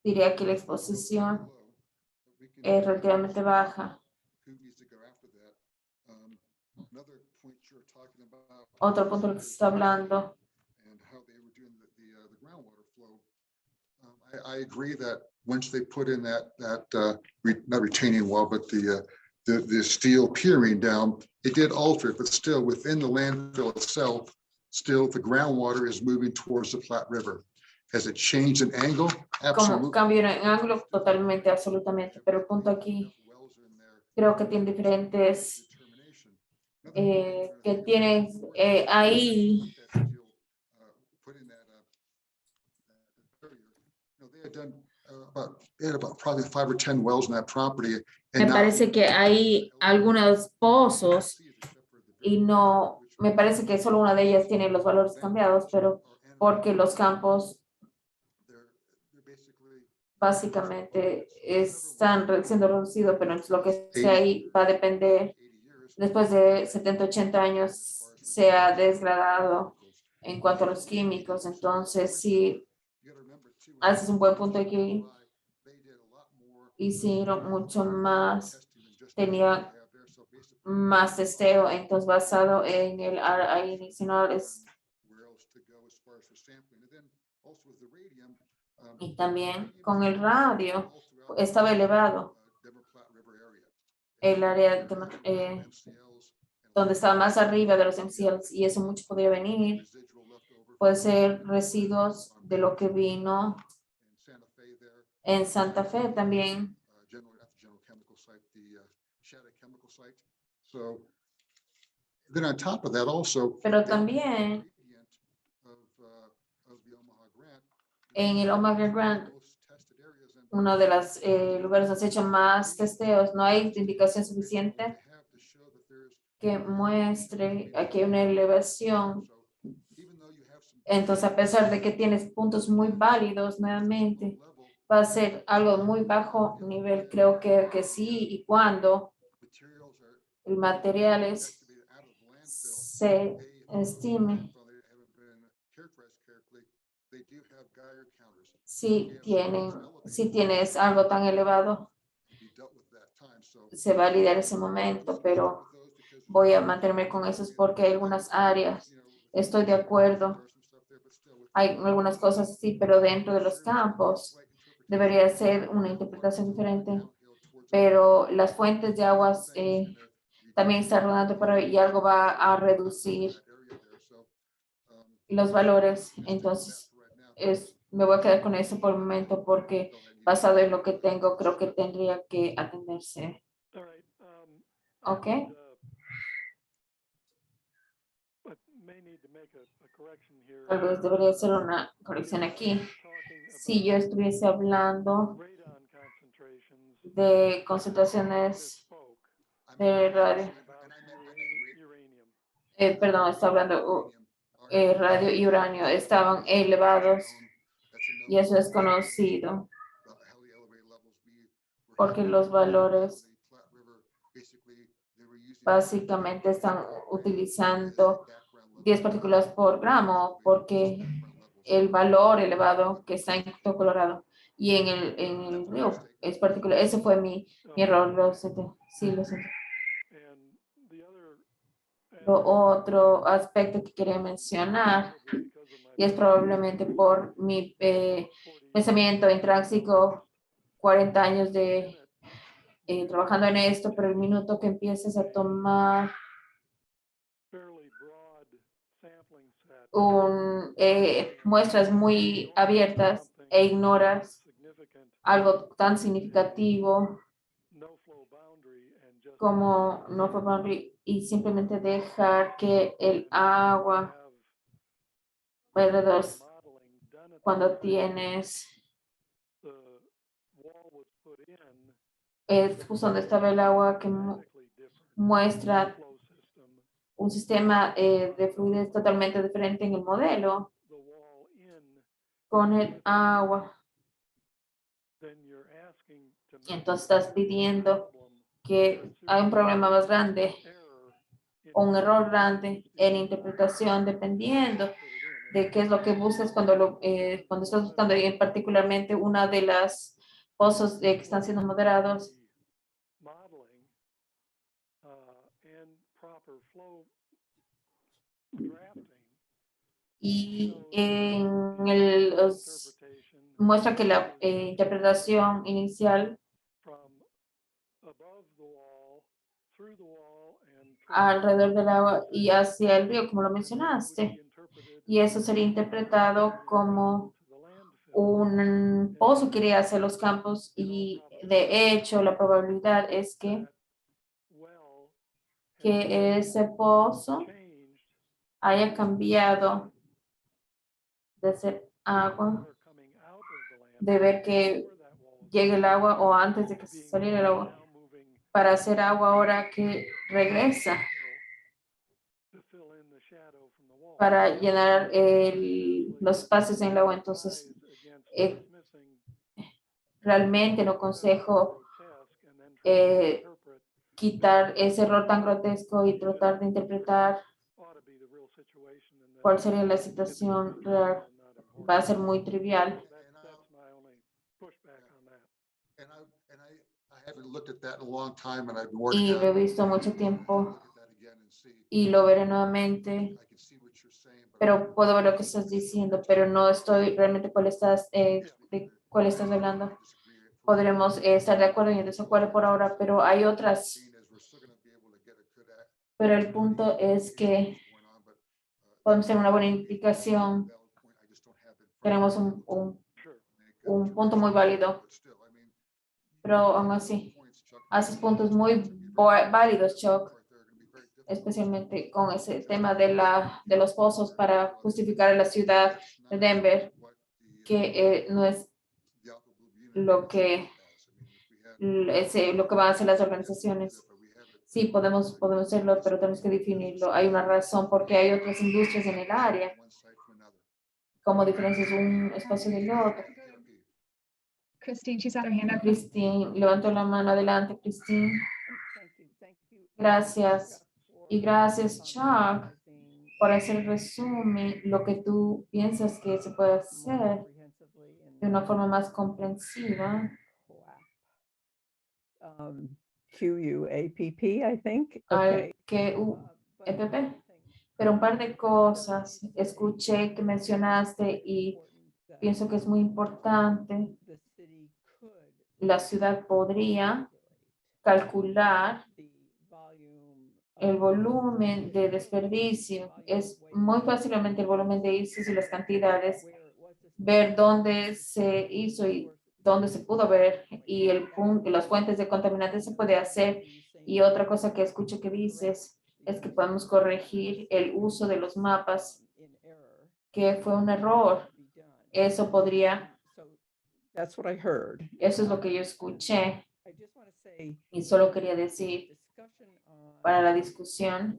[SPEAKER 1] diría que la exposición es relativamente baja. Otro punto del que se está hablando
[SPEAKER 3] I agree that once they put in not retaining wall, but the steel piering down, it did alter it, but still within the landfill itself, still the groundwater is moving towards the Platte River. Has it changed in angle?
[SPEAKER 1] Como
[SPEAKER 3] Absolutely.
[SPEAKER 1] cambio en ángulo, totalmente, absolutamente. Pero el punto aquí, creo que tiene diferentes, que tienen ahí.
[SPEAKER 3] They had about probably 5 or 10 wells on that property.
[SPEAKER 1] Me parece que hay algunos pozos y no, me parece que solo una de ellas tiene los valores cambiados, pero porque los campos básicamente están siendo reducidos, pero lo que sea ahí va a depender, después de 70, 80 años se ha degradado en cuanto a los químicos. Entonces, sí, haces un buen punto aquí. Hicieron mucho más, tenía más testeo, entonces basado en el RI inicial y también con el radio estaba elevado el área donde estaba más arriba de los MCLs y eso mucho podría venir, puede ser residuos de lo que vino en Santa Fe también.
[SPEAKER 3] Then on top of that also,
[SPEAKER 1] pero también en el Omaha Grant, uno de los lugares donde se hecho más testeos, no hay indicación suficiente que muestre aquí hay una elevación. Entonces, a pesar de que tienes puntos muy válidos, nuevamente, va a ser algo muy bajo nivel. Creo que sí, y cuando el material se estime, si tienes algo tan elevado, se va a lidiar ese momento, pero voy a mantenerme con eso porque hay algunas áreas, estoy de acuerdo, hay algunas cosas sí, pero dentro de los campos debería ser una interpretación diferente, pero las fuentes de aguas también están rodando por ahí y algo va a reducir los valores, entonces me voy a quedar con eso por el momento porque basado en lo que tengo, creo que tendría que atenderse. Ok. Tal vez debería hacer una corrección aquí. Si yo estuviese hablando de concentraciones de radio, perdón, está hablando radio y uranio, estaban elevados y eso es conocido porque los valores básicamente están utilizando 10 partículas por gramo porque el valor elevado que está en Colorado y en el río es particular. Ese fue mi error, lo siento. Sí, lo siento. Lo otro aspecto que quería mencionar, y es probablemente por mi pensamiento intrínseco, 40 años de trabajando en esto, pero el minuto que empieces a tomar muestras muy abiertas e ignoras algo tan significativo como no flow boundary y simplemente dejar que el agua alrededor cuando tienes es justo donde estaba el agua que muestra un sistema de fluidez totalmente diferente en el modelo con el agua. Entonces estás pidiendo que hay un problema más grande o un error grande en interpretación dependiendo de qué es lo que buscas cuando estás buscando y particularmente una de las pozos que están siendo moderados. Y en los muestra que la interpretación inicial
[SPEAKER 2] from above the wall, through the wall, and toward
[SPEAKER 1] alrededor del agua y hacia el río, como lo
[SPEAKER 2] would
[SPEAKER 1] mencionaste,
[SPEAKER 2] be interpreted
[SPEAKER 1] y eso sería interpretado como
[SPEAKER 2] to the landfill.
[SPEAKER 1] un pozo que iría hacia los campos y de hecho la probabilidad es
[SPEAKER 2] That well
[SPEAKER 1] que ese pozo
[SPEAKER 2] changed
[SPEAKER 1] haya cambiado de ser agua,
[SPEAKER 2] water coming out of the
[SPEAKER 1] de ver que
[SPEAKER 2] before that wall was
[SPEAKER 1] llegue el agua o antes de que
[SPEAKER 2] being
[SPEAKER 1] saliera el agua,
[SPEAKER 2] now moving
[SPEAKER 1] para hacer agua ahora que regresa,
[SPEAKER 2] to fill in the shadow from the wall.
[SPEAKER 1] para llenar los espacios en el agua. Entonces,
[SPEAKER 2] Against
[SPEAKER 1] eh,
[SPEAKER 2] dismissing
[SPEAKER 1] realmente no aconsejo
[SPEAKER 2] grotesque and then trying to interpret
[SPEAKER 1] quitar ese error tan grotesco y tratar de interpretar
[SPEAKER 2] ought to be the real situation and that
[SPEAKER 1] cuál sería la
[SPEAKER 2] it's
[SPEAKER 1] situación
[SPEAKER 2] trivial
[SPEAKER 1] real.
[SPEAKER 2] and not important.
[SPEAKER 1] Va a ser muy trivial.
[SPEAKER 2] That's my only pushback on that.
[SPEAKER 3] I haven't looked at that in a long time and I've been working
[SPEAKER 1] Y
[SPEAKER 3] on
[SPEAKER 1] lo he
[SPEAKER 3] it.
[SPEAKER 1] visto mucho
[SPEAKER 3] Look
[SPEAKER 1] tiempo
[SPEAKER 3] at that again and see.
[SPEAKER 1] y lo veré nuevamente,
[SPEAKER 3] I can see what you're saying, but
[SPEAKER 1] pero puedo ver lo que estás diciendo, pero no estoy realmente de cuál estás hablando.
[SPEAKER 3] disagree.
[SPEAKER 1] Podremos estar de acuerdo y en desacuerdo por ahora, pero hay otras.
[SPEAKER 3] Seeing as we're still gonna be able to get a good
[SPEAKER 1] Pero el punto es que
[SPEAKER 3] going on, but,
[SPEAKER 1] podemos tener una buena indicación.
[SPEAKER 3] valid point, I just don't have it in front of
[SPEAKER 1] Tenemos
[SPEAKER 3] me
[SPEAKER 2] Sure.
[SPEAKER 3] to make
[SPEAKER 1] un punto muy válido,
[SPEAKER 3] but still, I mean,
[SPEAKER 1] pero aún así,
[SPEAKER 3] points, Chuck,
[SPEAKER 1] haces puntos muy válidos, Chuck, especialmente con ese tema de los pozos para justificar a la ciudad de Denver, que no es lo que lo que van a hacer las organizaciones. Sí, podemos hacerlo, pero tenemos que definirlo. Hay una razón porque hay otras industrias en el área, como diferencias un espacio del otro.
[SPEAKER 4] Christine, she's had her hand up.
[SPEAKER 1] Christine, levantó la mano adelante, Christine. Gracias. Y gracias, Chuck, por hacer resumen lo que tú piensas que se puede hacer de una forma más comprensiva.
[SPEAKER 5] QUAPP, I think.
[SPEAKER 1] Al
[SPEAKER 5] Okay.
[SPEAKER 1] QUEPP. Pero un par de cosas escuché que mencionaste y pienso que es muy importante. La ciudad podría calcular el volumen de desperdicio. Es muy fácilmente el volumen de ICIS y las cantidades, ver dónde se hizo y dónde se pudo ver y las fuentes de contaminantes se puede hacer. Y otra cosa que escucho que dices es que podemos corregir el uso de los mapas, que fue un error. Eso podría,
[SPEAKER 5] That's what I heard.
[SPEAKER 1] eso es lo que yo escuché.
[SPEAKER 5] I just want to say,
[SPEAKER 1] Y solo quería decir para la discusión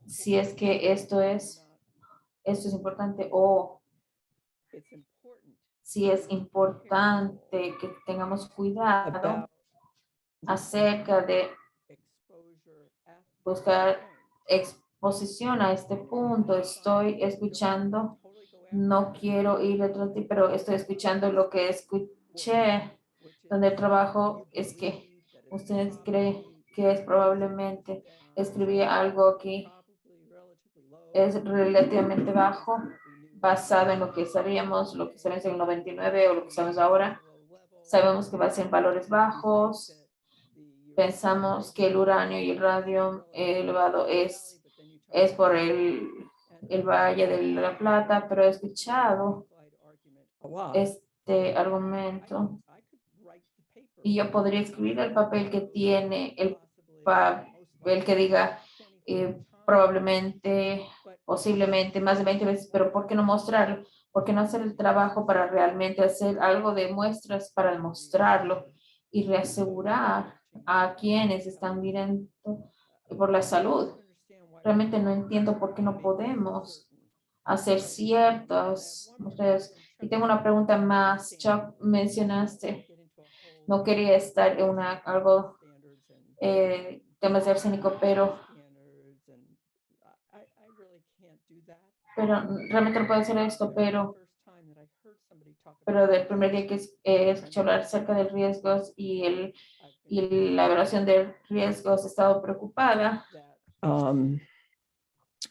[SPEAKER 1] si es que esto es importante o si es importante que tengamos cuidado acerca de buscar exposición a este punto. Estoy escuchando, no quiero ir detrás de ti, pero estoy escuchando lo que escuché, donde el trabajo es que ustedes creen que es probablemente escribir algo aquí es relativamente bajo, basado en lo que sabíamos en el 99 o lo que sabemos ahora. Sabemos que va a ser en valores bajos. Pensamos que el uranio y el radio elevado es por el Valle de la Plata, pero he escuchado este argumento y yo podría escribir el papel que tiene, el papel que diga probablemente, posiblemente, más de 20 veces, pero ¿por qué no mostrarlo? ¿Por qué no hacer el trabajo para realmente hacer algo de muestras para demostrarlo y reasegurar a quienes están mirando por la salud? Realmente no entiendo por qué no podemos hacer ciertas muestras. Y tengo una pregunta más. Chuck, mencionaste, no quería estar en algo temas de arsénico, pero realmente no puedo hacer esto, pero del primer día que escuché hablar acerca de riesgos y la evaluación de riesgos, he estado preocupada.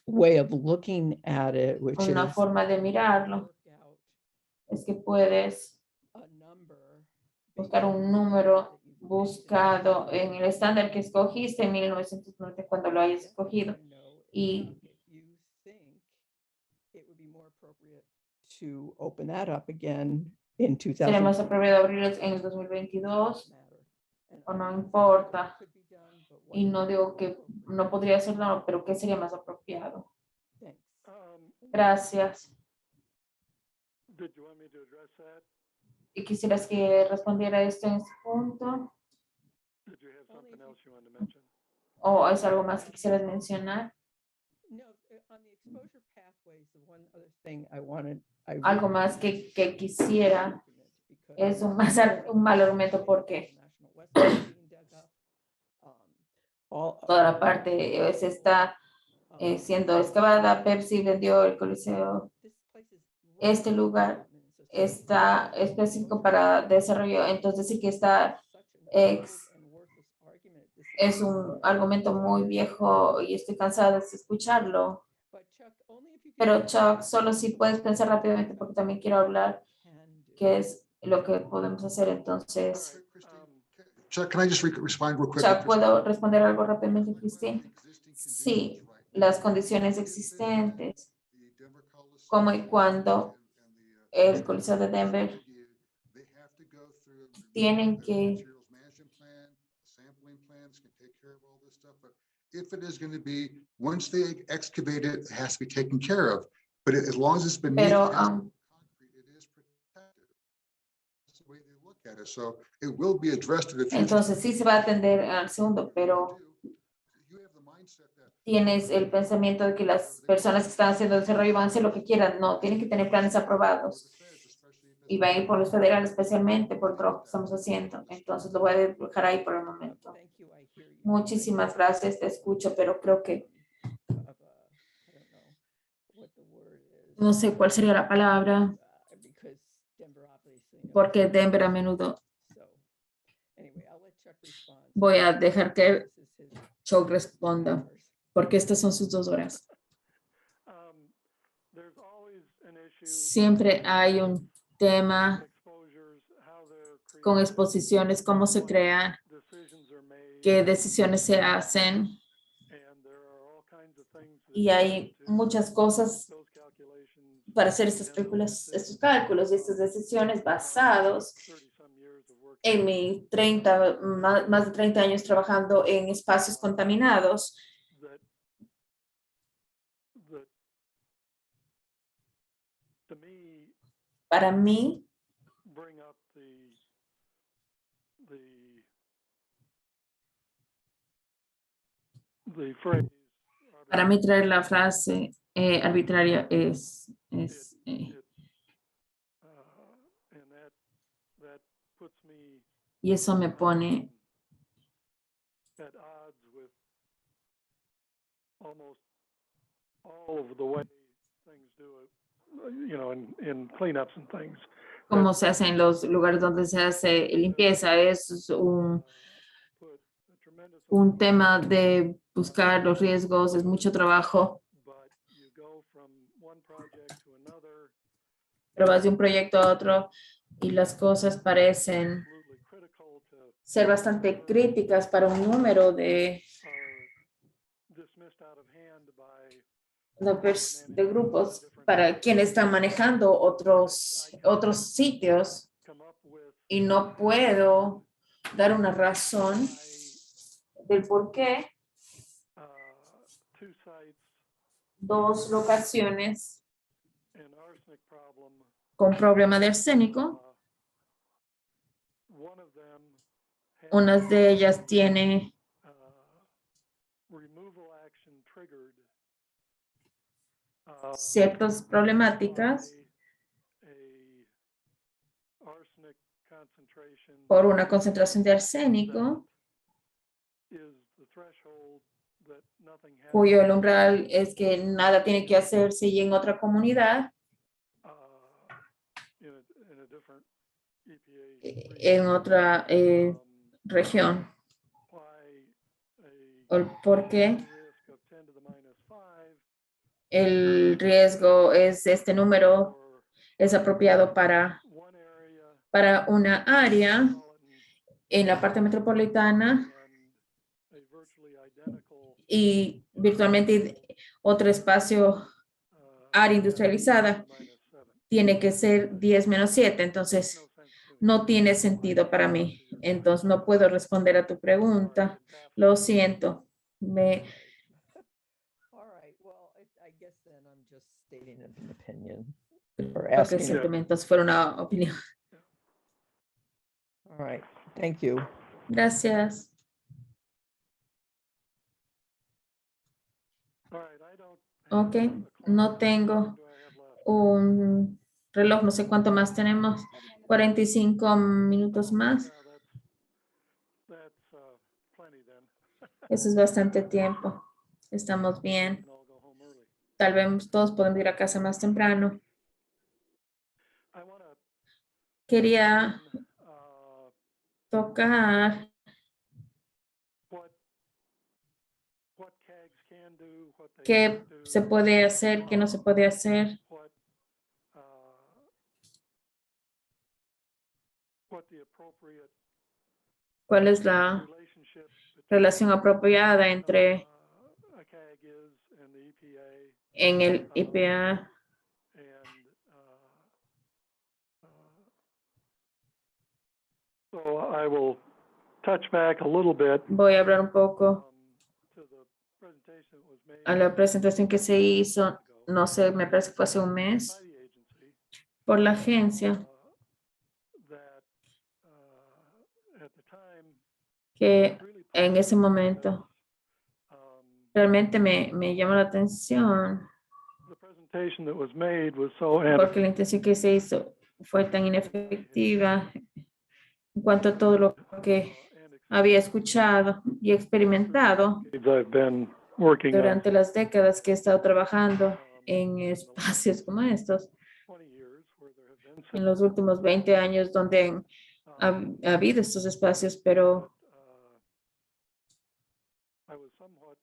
[SPEAKER 5] Way of looking at it, which
[SPEAKER 1] Una
[SPEAKER 5] is
[SPEAKER 1] forma de mirarlo es que puedes
[SPEAKER 5] a number
[SPEAKER 1] buscar un número buscado en el estándar que escogiste en 1990 cuando lo hayas escogido. Y
[SPEAKER 5] you think it would be more appropriate to open that up again in
[SPEAKER 1] sería más
[SPEAKER 5] 2000.
[SPEAKER 1] apropiado abrirlo en el 2022 o no importa. Y no digo que no podría hacerlo, pero ¿qué sería más apropiado? Gracias.
[SPEAKER 2] Did you want me to address that?
[SPEAKER 1] ¿Y quisieras que respondiera esto en este punto?
[SPEAKER 2] Did you have something else you wanted to mention?
[SPEAKER 1] ¿O es algo más que quisieras mencionar?
[SPEAKER 5] No, on the exposure pathways, the one other thing I wanted. I
[SPEAKER 1] Algo
[SPEAKER 5] really
[SPEAKER 1] más que quisiera
[SPEAKER 5] because
[SPEAKER 1] es un mal argumento porque
[SPEAKER 5] National West is being dug up.
[SPEAKER 1] toda la parte se está siendo excavada. Pepsi vendió el Coliseo. Este lugar está específico para desarrollo, entonces sí que está es un argumento muy viejo y estoy cansada de escucharlo. Pero Chuck, solo si puedes pensar rápidamente porque también quiero hablar qué es lo que podemos hacer. Entonces,
[SPEAKER 3] Chuck, can I just respond real quick?
[SPEAKER 1] Chuck, ¿puedo responder algo rápidamente, Christine? Sí, las condiciones existentes, como y cuando el Coliseo de Denver tienen que
[SPEAKER 3] if it is going to be, once they excavate it, it has to be taken care of. But as long as it's been made,
[SPEAKER 1] Pero,
[SPEAKER 3] concrete, it is protected. That's the way they look at it. So it will be addressed in the future.
[SPEAKER 1] entonces sí se va a atender al segundo, pero
[SPEAKER 3] You have the mindset that
[SPEAKER 1] tienes el pensamiento de que las personas que están haciendo desarrollo van a hacer lo que quieran. No, tienen que tener planes aprobados. Y va a ir por los federales, especialmente por el trabajo que estamos haciendo. Entonces lo voy a dejar ahí por el momento. Muchísimas gracias, te escucho, pero creo que no sé cuál sería la palabra, porque Denver a menudo. Voy a dejar que Chuck responda, porque estas son sus 2 horas.
[SPEAKER 2] There's always an issue
[SPEAKER 1] Siempre hay un tema
[SPEAKER 2] exposures, how they're
[SPEAKER 1] con
[SPEAKER 2] created,
[SPEAKER 1] exposiciones, cómo se crean,
[SPEAKER 2] decisions are made,
[SPEAKER 1] qué decisiones se hacen,
[SPEAKER 2] and there are all kinds of things that
[SPEAKER 1] y hay
[SPEAKER 2] go into
[SPEAKER 1] muchas cosas
[SPEAKER 2] those calculations.
[SPEAKER 1] para hacer estos cálculos y estas decisiones basados
[SPEAKER 2] 30-some years of work
[SPEAKER 1] en mi más de 30 años trabajando en espacios contaminados.
[SPEAKER 2] that to me
[SPEAKER 1] Para mí,
[SPEAKER 2] bring up the phrase.
[SPEAKER 1] para mí traer la frase arbitraria es
[SPEAKER 2] And that puts me
[SPEAKER 1] y eso me pone
[SPEAKER 2] at odds with almost all of the way things do it, you know, in cleanups and things.
[SPEAKER 1] como se hace en los lugares donde se hace limpieza. Es
[SPEAKER 2] Put a tremendous
[SPEAKER 1] un tema de buscar los riesgos, es mucho trabajo,
[SPEAKER 2] but you go from one project to another,
[SPEAKER 1] pero vas de un proyecto a otro y las cosas parecen
[SPEAKER 2] absolutely critical to
[SPEAKER 1] ser bastante críticas para un número de
[SPEAKER 2] are dismissed out of hand by
[SPEAKER 1] de grupos para quienes están manejando otros sitios
[SPEAKER 2] come up with
[SPEAKER 1] y no puedo dar una razón del por qué
[SPEAKER 2] two sites,
[SPEAKER 1] 2 locaciones
[SPEAKER 2] an arsenic problem.
[SPEAKER 1] con problema de arsénico,
[SPEAKER 2] One of them has
[SPEAKER 1] una de ellas tiene
[SPEAKER 2] removal action triggered
[SPEAKER 1] ciertas problemáticas
[SPEAKER 2] a arsenic concentration
[SPEAKER 1] por una concentración de arsénico,
[SPEAKER 2] is the threshold that nothing happens
[SPEAKER 1] cuyo el umbral es que nada tiene que hacerse y en otra comunidad,
[SPEAKER 2] in a different EPA
[SPEAKER 1] en otra región.
[SPEAKER 2] why a
[SPEAKER 1] ¿O por qué
[SPEAKER 2] risk of 10 to the -5
[SPEAKER 1] el riesgo es este número
[SPEAKER 2] or
[SPEAKER 1] es apropiado
[SPEAKER 2] one area
[SPEAKER 1] para una área
[SPEAKER 2] metropolitan
[SPEAKER 1] en la parte metropolitana
[SPEAKER 2] and a virtually identical
[SPEAKER 1] y virtualmente otro espacio, área industrializada,
[SPEAKER 2] -7.
[SPEAKER 1] tiene que ser 10-7. Entonces,
[SPEAKER 2] No sense to me.
[SPEAKER 1] no tiene sentido para mí. Entonces, no puedo responder a tu pregunta. Lo siento.
[SPEAKER 5] All right, well, I guess then I'm just stating an opinion.
[SPEAKER 1] Creo que
[SPEAKER 5] asking-
[SPEAKER 1] simplemente fue una opinión.
[SPEAKER 5] All right, thank you.
[SPEAKER 1] Gracias.
[SPEAKER 2] All right, I don't
[SPEAKER 1] Ok,
[SPEAKER 2] have a clock.
[SPEAKER 1] no tengo
[SPEAKER 2] How long do I have left?
[SPEAKER 1] un reloj, no sé cuánto más tenemos. 45 minutos más.
[SPEAKER 2] Well, that's plenty then.
[SPEAKER 1] Eso es bastante tiempo. Estamos bien.
[SPEAKER 2] And I'll go home early.
[SPEAKER 1] Tal vez todos podemos ir a casa más temprano.
[SPEAKER 2] I want to
[SPEAKER 1] Quería tocar
[SPEAKER 2] what CAGs can do, what they
[SPEAKER 1] qué
[SPEAKER 2] can't do,
[SPEAKER 1] se puede hacer, qué no se puede hacer,
[SPEAKER 2] what the appropriate
[SPEAKER 1] cuál es la
[SPEAKER 2] relationship
[SPEAKER 1] relación apropiada entre
[SPEAKER 2] a CAG is and the EPA
[SPEAKER 1] en el EPA
[SPEAKER 2] and so I will touch back a little bit
[SPEAKER 1] Voy a hablar un poco
[SPEAKER 2] to the presentation that was made
[SPEAKER 1] a la presentación que se hizo,
[SPEAKER 2] ago
[SPEAKER 1] no sé, me parece que fue hace un
[SPEAKER 2] by
[SPEAKER 1] mes,
[SPEAKER 2] the agency
[SPEAKER 1] por la agencia,
[SPEAKER 2] that at the time
[SPEAKER 1] que
[SPEAKER 2] really
[SPEAKER 1] en ese momento realmente me llamó la atención,
[SPEAKER 2] the presentation that was made was so
[SPEAKER 1] porque la intención que se hizo fue tan inefectiva en cuanto a todo lo que había escuchado y experimentado
[SPEAKER 2] I've been working on
[SPEAKER 1] durante las décadas que he estado trabajando en espacios como estos,
[SPEAKER 2] 20 years where there have been
[SPEAKER 1] en los últimos 20 años donde ha habido estos espacios, pero
[SPEAKER 2] I was somewhat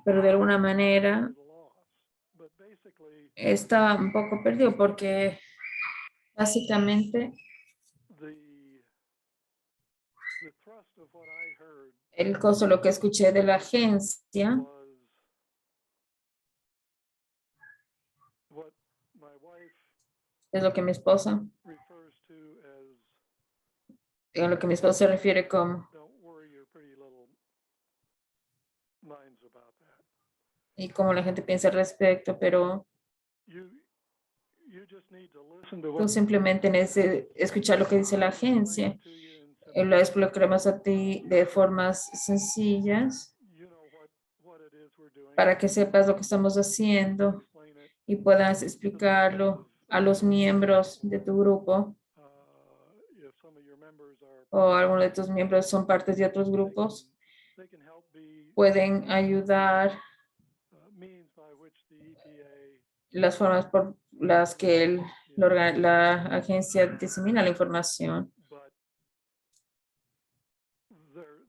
[SPEAKER 1] de alguna manera
[SPEAKER 2] at a loss. But basically
[SPEAKER 1] estaba un poco perdido porque básicamente
[SPEAKER 2] the thrust of what I heard
[SPEAKER 1] el costo, lo que escuché de la agencia,
[SPEAKER 2] was what my wife
[SPEAKER 1] es lo que mi esposa,
[SPEAKER 2] refers to as
[SPEAKER 1] en lo que mi esposa se refiere como,
[SPEAKER 2] don't worry your pretty little minds about that.
[SPEAKER 1] y cómo la gente piensa al respecto, pero
[SPEAKER 2] You just need to listen to
[SPEAKER 1] tú
[SPEAKER 2] what
[SPEAKER 1] simplemente necesitas escuchar lo que dice la agencia.
[SPEAKER 2] to you in simple
[SPEAKER 1] Lo explicaremos a ti de formas sencillas
[SPEAKER 2] you know what it is we're doing.
[SPEAKER 1] para que sepas lo que estamos haciendo
[SPEAKER 2] Explain it
[SPEAKER 1] y puedas explicarlo a los miembros de tu grupo
[SPEAKER 2] if some of your members are
[SPEAKER 1] o algunos de tus miembros son partes de otros grupos.
[SPEAKER 2] they can help be
[SPEAKER 1] Pueden ayudar
[SPEAKER 2] means by which the EPA
[SPEAKER 1] las formas por las que la agencia disemina la información,
[SPEAKER 2] but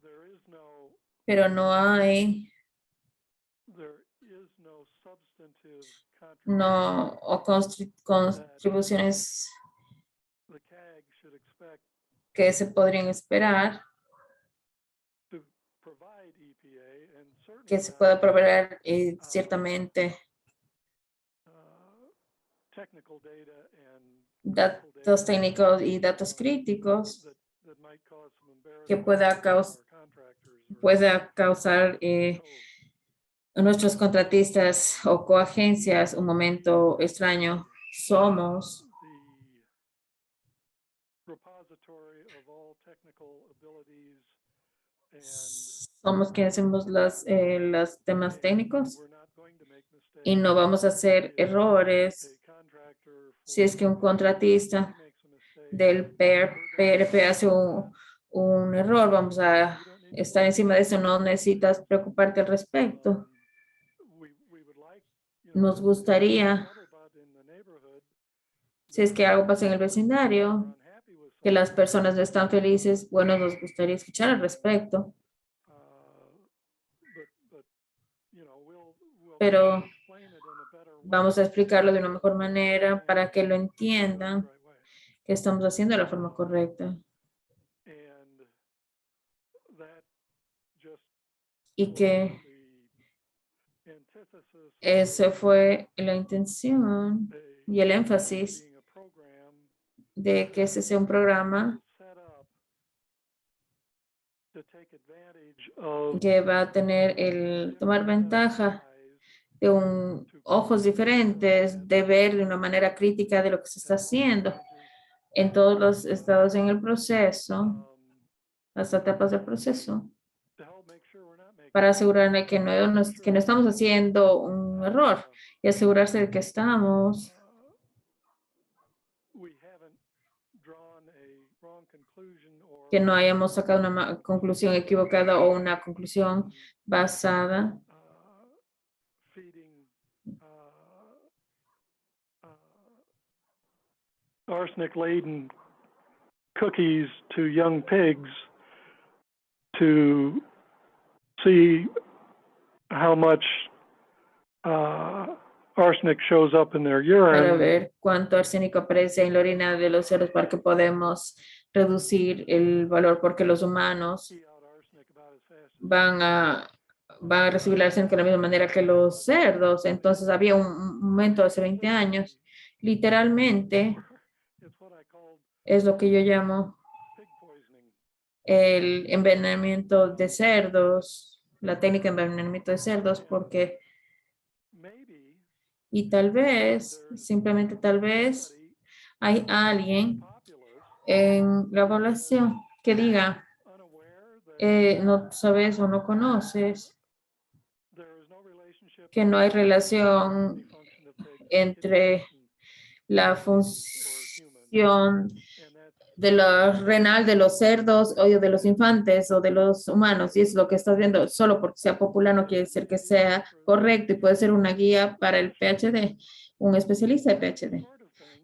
[SPEAKER 2] there is no
[SPEAKER 1] pero no hay
[SPEAKER 2] substantive
[SPEAKER 1] no o contribuciones
[SPEAKER 2] the CAG should expect
[SPEAKER 1] que se podrían esperar
[SPEAKER 2] to provide EPA and certainly
[SPEAKER 1] que se
[SPEAKER 2] not,
[SPEAKER 1] pueda proveer ciertamente
[SPEAKER 2] technical data and
[SPEAKER 1] datos técnicos y datos críticos
[SPEAKER 2] that might cause some
[SPEAKER 1] que
[SPEAKER 2] embarrassment to our contractors or
[SPEAKER 1] pueda causar a nuestros contratistas o coagencias un momento extraño. Somos
[SPEAKER 2] the repository of all technical abilities and
[SPEAKER 1] somos quienes hacemos los temas técnicos
[SPEAKER 2] we're not going to make mistakes.
[SPEAKER 1] y no vamos a hacer errores.
[SPEAKER 2] A contractor
[SPEAKER 1] Si es que un contratista
[SPEAKER 2] makes a mistake,
[SPEAKER 1] del PRP hace un error, vamos a estar encima de eso, no necesitas preocuparte al respecto.
[SPEAKER 2] we would like, you know,
[SPEAKER 1] Nos gustaría,
[SPEAKER 2] scuttlebutt in the neighborhood,
[SPEAKER 1] si es que algo pasa en el
[SPEAKER 2] we're
[SPEAKER 1] vecindario,
[SPEAKER 2] unhappy with
[SPEAKER 1] que las
[SPEAKER 2] something,
[SPEAKER 1] personas no están felices, bueno, nos gustaría escuchar al respecto,
[SPEAKER 2] but you know, we'll
[SPEAKER 1] pero
[SPEAKER 2] explain it in a better
[SPEAKER 1] vamos a explicarlo de una mejor manera para que lo entiendan, que estamos haciendo de la forma correcta. Y que esa fue la intención y el énfasis de que ese sea un programa que va a tener el tomar ventaja de ojos diferentes, de ver de una manera crítica de lo que se está haciendo en todos los estados en el proceso, las etapas del proceso, para asegurarme que que no estamos haciendo un error y asegurarse de que estamos que no hayamos sacado una conclusión equivocada o una conclusión basada
[SPEAKER 2] arsenic-laden cookies to young pigs to see how much arsenic shows up in their
[SPEAKER 1] para
[SPEAKER 2] urine.
[SPEAKER 1] ver cuánto arsénico aparece en la orina de los cerdos para que podemos reducir el valor, porque los humanos van a recibir el arsénico de la misma manera que los cerdos. Entonces había un momento hace 20 años, literalmente, es lo que yo llamo el envenenamiento de cerdos, la técnica de envenenamiento de cerdos, porque, y tal vez, simplemente tal vez, hay alguien en la población que diga, no sabes o no conoces que no hay relación entre la función de la renal de los cerdos o de los infantes o de los humanos, y es lo que estás viendo. Solo porque sea popular no quiere decir que sea correcto, y puede ser una guía para el PhD, un especialista de PhD.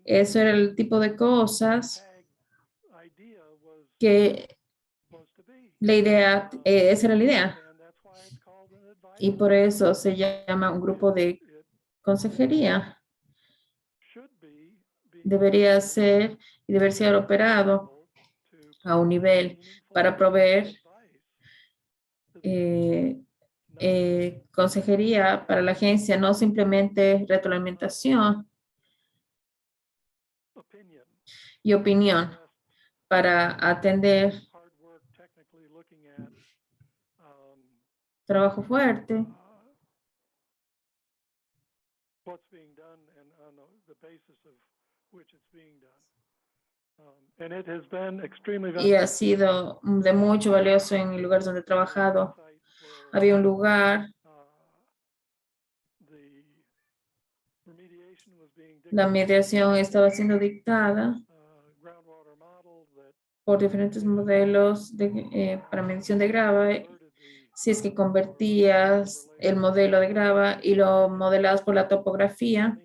[SPEAKER 1] Eso era el tipo de cosas que la idea, esa era la idea. Y por eso se llama un grupo de consejería. Debería ser y debería ser operado a un nivel para proveer consejería para la agencia, no simplemente retroalimentación y opinión para atender trabajo fuerte y ha sido de mucho valioso en el lugar donde he trabajado. Había un lugar, la mediación estaba siendo dictada por diferentes modelos para medición de grava. Si es que convertías el modelo de grava y lo modelabas por la topografía,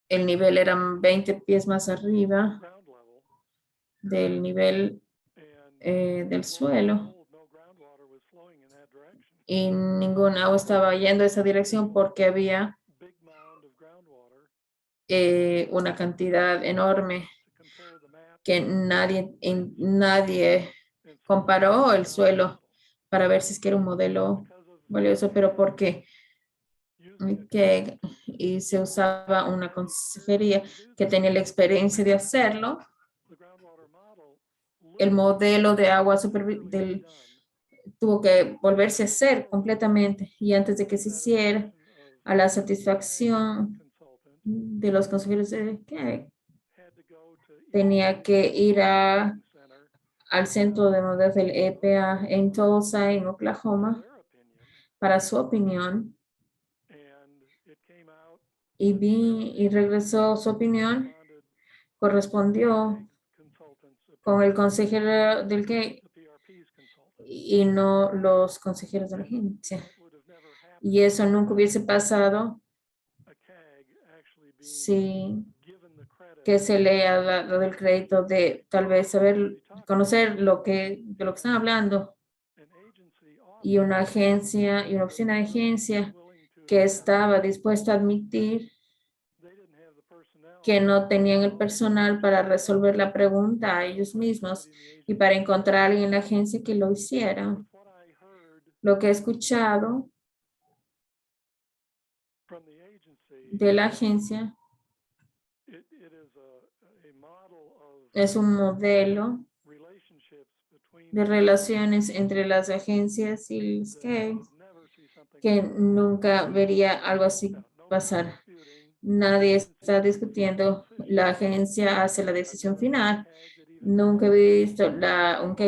[SPEAKER 1] el nivel era 20 pies más arriba del nivel del suelo, y ningún agua estaba yendo a esa dirección porque había una cantidad enorme que nadie comparó el suelo para ver si es que era un modelo valioso, pero porque y se usaba una consejería que tenía la experiencia de hacerlo. El modelo de agua tuvo que volverse a hacer completamente, y antes de que se hiciera, a la satisfacción de los consejeros que tenía que ir al centro de modelos del EPA en Tulsa, en Oklahoma, para su opinión, y regresó su opinión, correspondió con el consejero del que y no los consejeros de la agencia. Y eso nunca hubiese pasado si que se le ha dado el crédito de tal vez conocer de lo que están hablando. y una agencia y una oficina de agencia que estaba dispuesta a admitir que no tenían el personal para resolver la pregunta a ellos mismos y para encontrar a alguien en la agencia que lo hiciera. Lo que he escuchado de la agencia es un modelo de relaciones entre las agencias y los que nunca vería algo así pasar. Nadie está discutiendo, la agencia hace la decisión final. Nunca he visto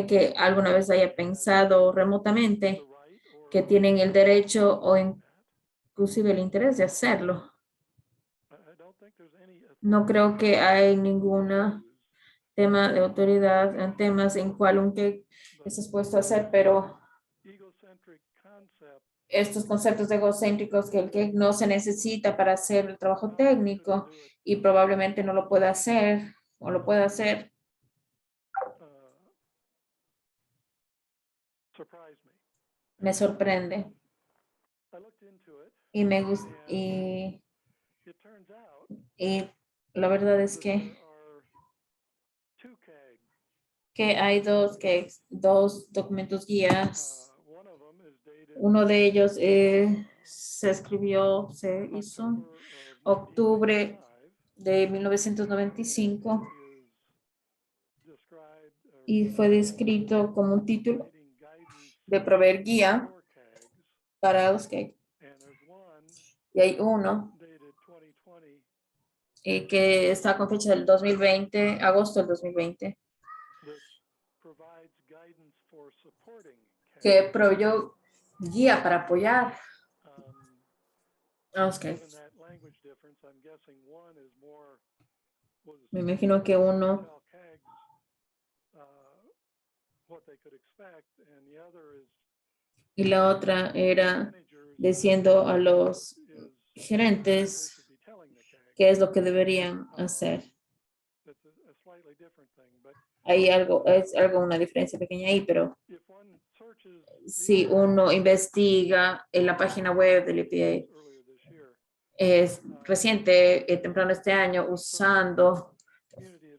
[SPEAKER 1] que alguna vez haya pensado remotamente que tienen el derecho o inclusive el interés de hacerlo. No creo que hay ningún tema de autoridad en temas en cual un que está expuesto a hacer, pero estos conceptos egocéntricos que el que no se necesita para hacer el trabajo técnico y probablemente no lo pueda hacer o lo pueda hacer, me sorprende y me gusta y la verdad es que hay dos documentos guías. Uno de ellos se hizo octubre de 1995 y fue descrito como un título de proveer guía para los que. Y hay uno que está con fecha del 2020, agosto del 2020, que proveyó guía para apoyar a los que. Me imagino que uno y la otra era diciendo a los gerentes qué es lo que deberían hacer. Hay una diferencia pequeña ahí, pero si uno investiga en la página web del EPA, es reciente, temprano este año, usando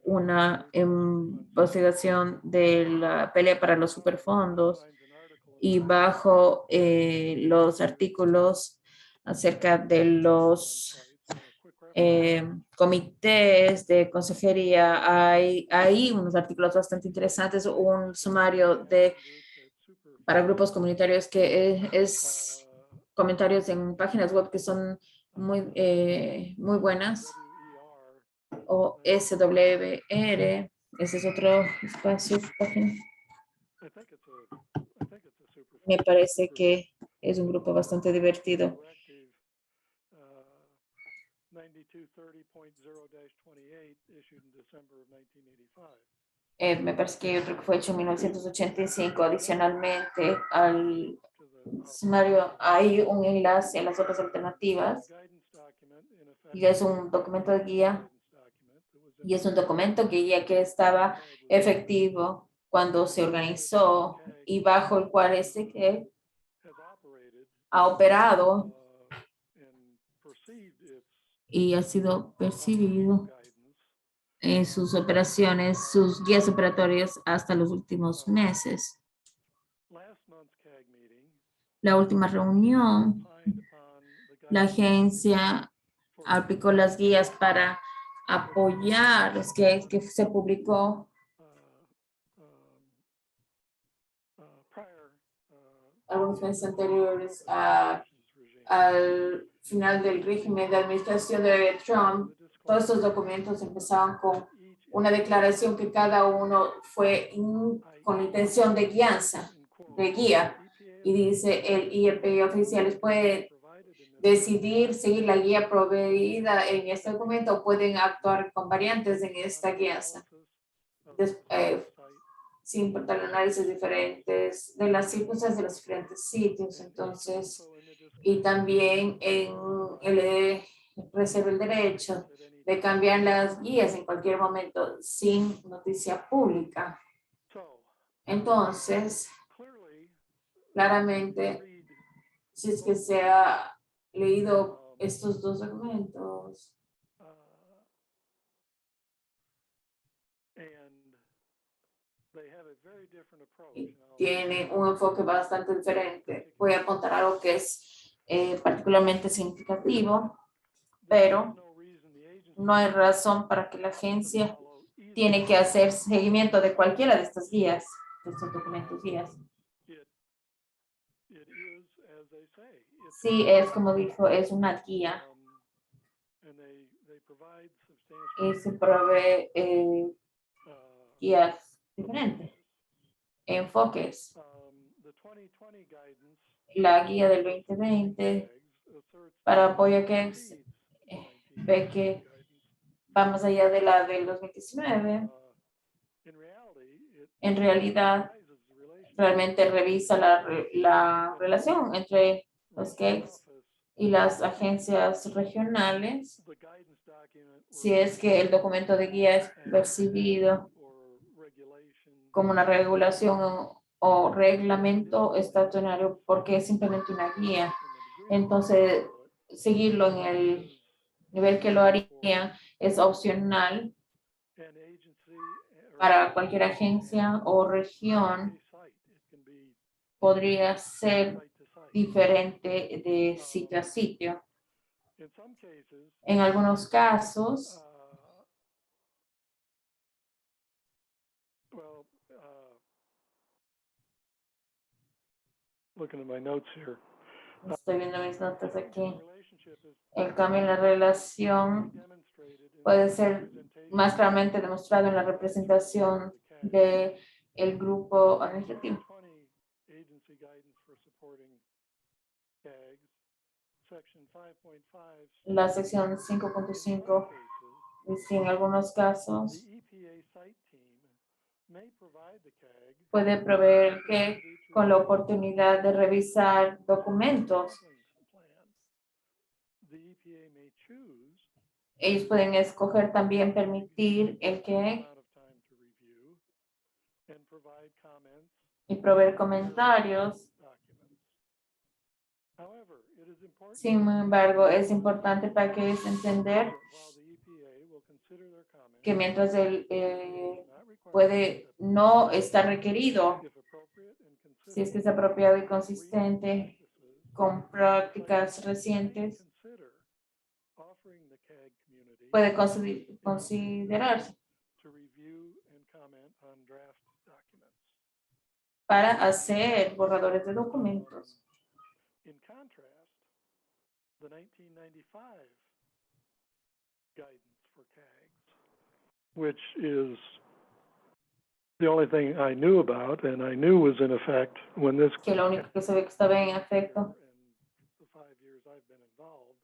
[SPEAKER 1] una investigación de la pelea para los superfondos y bajo los artículos acerca de los comités de consejería, hay unos artículos bastante interesantes, un sumario para grupos comunitarios que es comentarios en páginas web que son muy buenas, o SWR, ese es otro espacio, página. Me parece que es un grupo bastante divertido. Me parece que hay otro que fue hecho en 1985. Adicionalmente al sumario hay un enlace a las otras alternativas y es un documento de guía y es un documento que estaba efectivo cuando se organizó y bajo el cual que ha operado y ha sido percibido en sus operaciones, sus guías operatorias hasta los últimos meses. La última reunión, la agencia aplicó las guías para apoyar, es que se publicó algunos meses anteriores al final del régimen de administración de Trump. Todos estos documentos empezaban con una declaración que cada uno fue con intención de guía, y dice el IEP oficiales puede decidir seguir la guía proveída en este documento o pueden actuar con variantes en esta guía, sin importar análisis diferentes de las circunstancias de los diferentes sitios. Entonces, y también reserva el derecho de cambiar las guías en cualquier momento sin noticia pública. Entonces, Claramente,
[SPEAKER 2] read,
[SPEAKER 1] si es que se ha leído estos dos documentos,
[SPEAKER 2] and they have a very different approach.
[SPEAKER 1] y
[SPEAKER 2] Now,
[SPEAKER 1] tiene un enfoque bastante diferente. Voy a apuntar algo que es particularmente significativo, pero
[SPEAKER 2] no reason the agency
[SPEAKER 1] no hay razón para que la agencia
[SPEAKER 2] follow either.
[SPEAKER 1] tiene que hacer seguimiento de cualquiera de estas guías, de estos documentos guías.
[SPEAKER 2] It is, as they say. It's
[SPEAKER 1] Sí, es como dijo, es una guía
[SPEAKER 2] and they provide
[SPEAKER 1] y
[SPEAKER 2] substantial
[SPEAKER 1] se provee guías diferentes, enfoques.
[SPEAKER 2] the 2020 guidance
[SPEAKER 1] La guía del 2020
[SPEAKER 2] asserts
[SPEAKER 1] para apoyo que
[SPEAKER 2] exceeds
[SPEAKER 1] ve que va más allá de la del 2019.
[SPEAKER 2] in reality, it
[SPEAKER 1] En realidad,
[SPEAKER 2] rises the relationship
[SPEAKER 1] realmente revisa la relación entre los GECs y las agencias regionales,
[SPEAKER 2] the guidance document
[SPEAKER 1] si es que el documento de guía es percibido
[SPEAKER 2] or regulation
[SPEAKER 1] como una regulación o reglamento estacionario, porque es simplemente una guía. Entonces, seguirlo en el nivel que lo haría es opcional
[SPEAKER 2] an agency
[SPEAKER 1] para cualquier agencia o región.
[SPEAKER 2] site. It can be
[SPEAKER 1] Podría ser
[SPEAKER 2] site to site.
[SPEAKER 1] diferente de sitio a sitio.
[SPEAKER 2] In some cases,
[SPEAKER 1] En algunos casos,
[SPEAKER 2] well, looking at my notes here,
[SPEAKER 1] estoy viendo mis notas aquí,
[SPEAKER 2] relationship is
[SPEAKER 1] el cambio en la relación
[SPEAKER 2] demonstrated in
[SPEAKER 1] puede ser
[SPEAKER 2] representation
[SPEAKER 1] más claramente demostrado en la representación de el grupo administrativo.
[SPEAKER 2] 20 agency guidance for supporting CAGs, section 5.5.
[SPEAKER 1] La sección 5.5 dice en algunos casos
[SPEAKER 2] The EPA site team may provide the CAG
[SPEAKER 1] puede proveer que con la oportunidad de revisar documentos,
[SPEAKER 2] plan. The EPA may choose
[SPEAKER 1] ellos pueden escoger también permitir el que
[SPEAKER 2] amount of time to review and provide comments
[SPEAKER 1] y proveer comentarios.
[SPEAKER 2] documents. However, it is important
[SPEAKER 1] Sin embargo, es importante para que es entender
[SPEAKER 2] that while the EPA will consider their comments,
[SPEAKER 1] que mientras él
[SPEAKER 2] not required
[SPEAKER 1] puede no estar requerido,
[SPEAKER 2] if appropriate and
[SPEAKER 1] si es que
[SPEAKER 2] consistent
[SPEAKER 1] es apropiado y
[SPEAKER 2] with
[SPEAKER 1] consistente
[SPEAKER 2] practices,
[SPEAKER 1] con prácticas recientes,
[SPEAKER 2] consider offering the CAG community
[SPEAKER 1] puede considerarse
[SPEAKER 2] to review and comment on draft documents.
[SPEAKER 1] para hacer borradores de documentos.
[SPEAKER 2] In contrast, the 1995 guidance for CAGs, which is the only thing I knew about and I knew was in effect when this
[SPEAKER 1] Que lo único que se ve que estaba en efecto
[SPEAKER 2] in the 5 years I've been involved.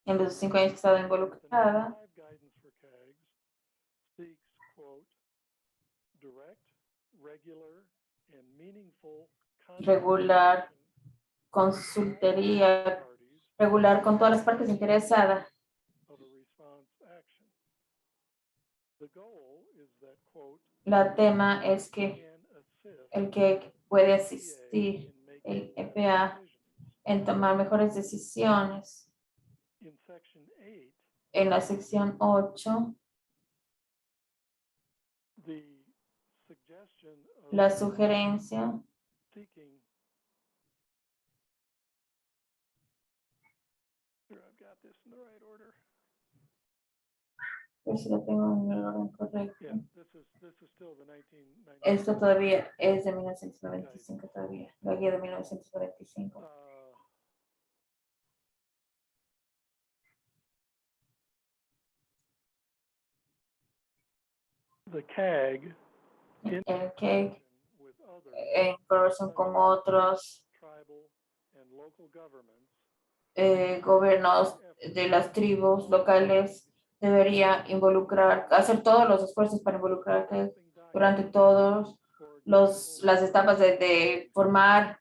[SPEAKER 1] en los 5 años que he estado involucrada,
[SPEAKER 2] The 95 guidance for CAGs seeks, quote, direct, regular, and meaningful
[SPEAKER 1] regular,
[SPEAKER 2] consultation
[SPEAKER 1] consultoría
[SPEAKER 2] parties
[SPEAKER 1] regular con todas las partes interesadas.
[SPEAKER 2] of a response action. The goal is that, quote,
[SPEAKER 1] La tema es que
[SPEAKER 2] can assist
[SPEAKER 1] el que puede
[SPEAKER 2] EPA
[SPEAKER 1] asistir
[SPEAKER 2] in making
[SPEAKER 1] el
[SPEAKER 2] better
[SPEAKER 1] EPA
[SPEAKER 2] decisions.
[SPEAKER 1] en tomar mejores decisiones.
[SPEAKER 2] In section 8,
[SPEAKER 1] En la sección 8,
[SPEAKER 2] the suggestion of
[SPEAKER 1] la sugerencia
[SPEAKER 2] seeking. Sure, I've got this in the right order.
[SPEAKER 1] pues si lo tengo en el orden correcto.
[SPEAKER 2] Yeah, this is still the 1990.
[SPEAKER 1] Esto todavía es de 1995 todavía, la guía de 1995.
[SPEAKER 2] The CAG
[SPEAKER 1] El que
[SPEAKER 2] with other
[SPEAKER 1] en colaboración con otros
[SPEAKER 2] tribal and local governments
[SPEAKER 1] gobiernos de las tribus locales debería involucrar, hacer todos los esfuerzos para involucrar que durante todos las etapas de formar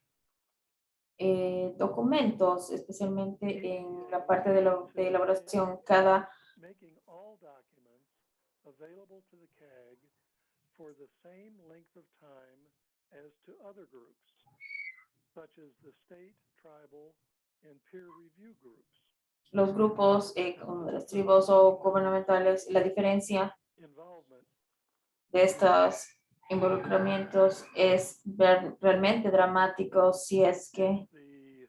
[SPEAKER 1] documentos, especialmente en la parte de elaboración. Cada
[SPEAKER 2] making all documents available to the CAG for the same length of time as to other groups. such as the state, tribal, and peer review groups.
[SPEAKER 1] Los grupos como de las tribus o gubernamentales, la diferencia
[SPEAKER 2] Involvement
[SPEAKER 1] de estos involucramientos es realmente dramático si es que
[SPEAKER 2] the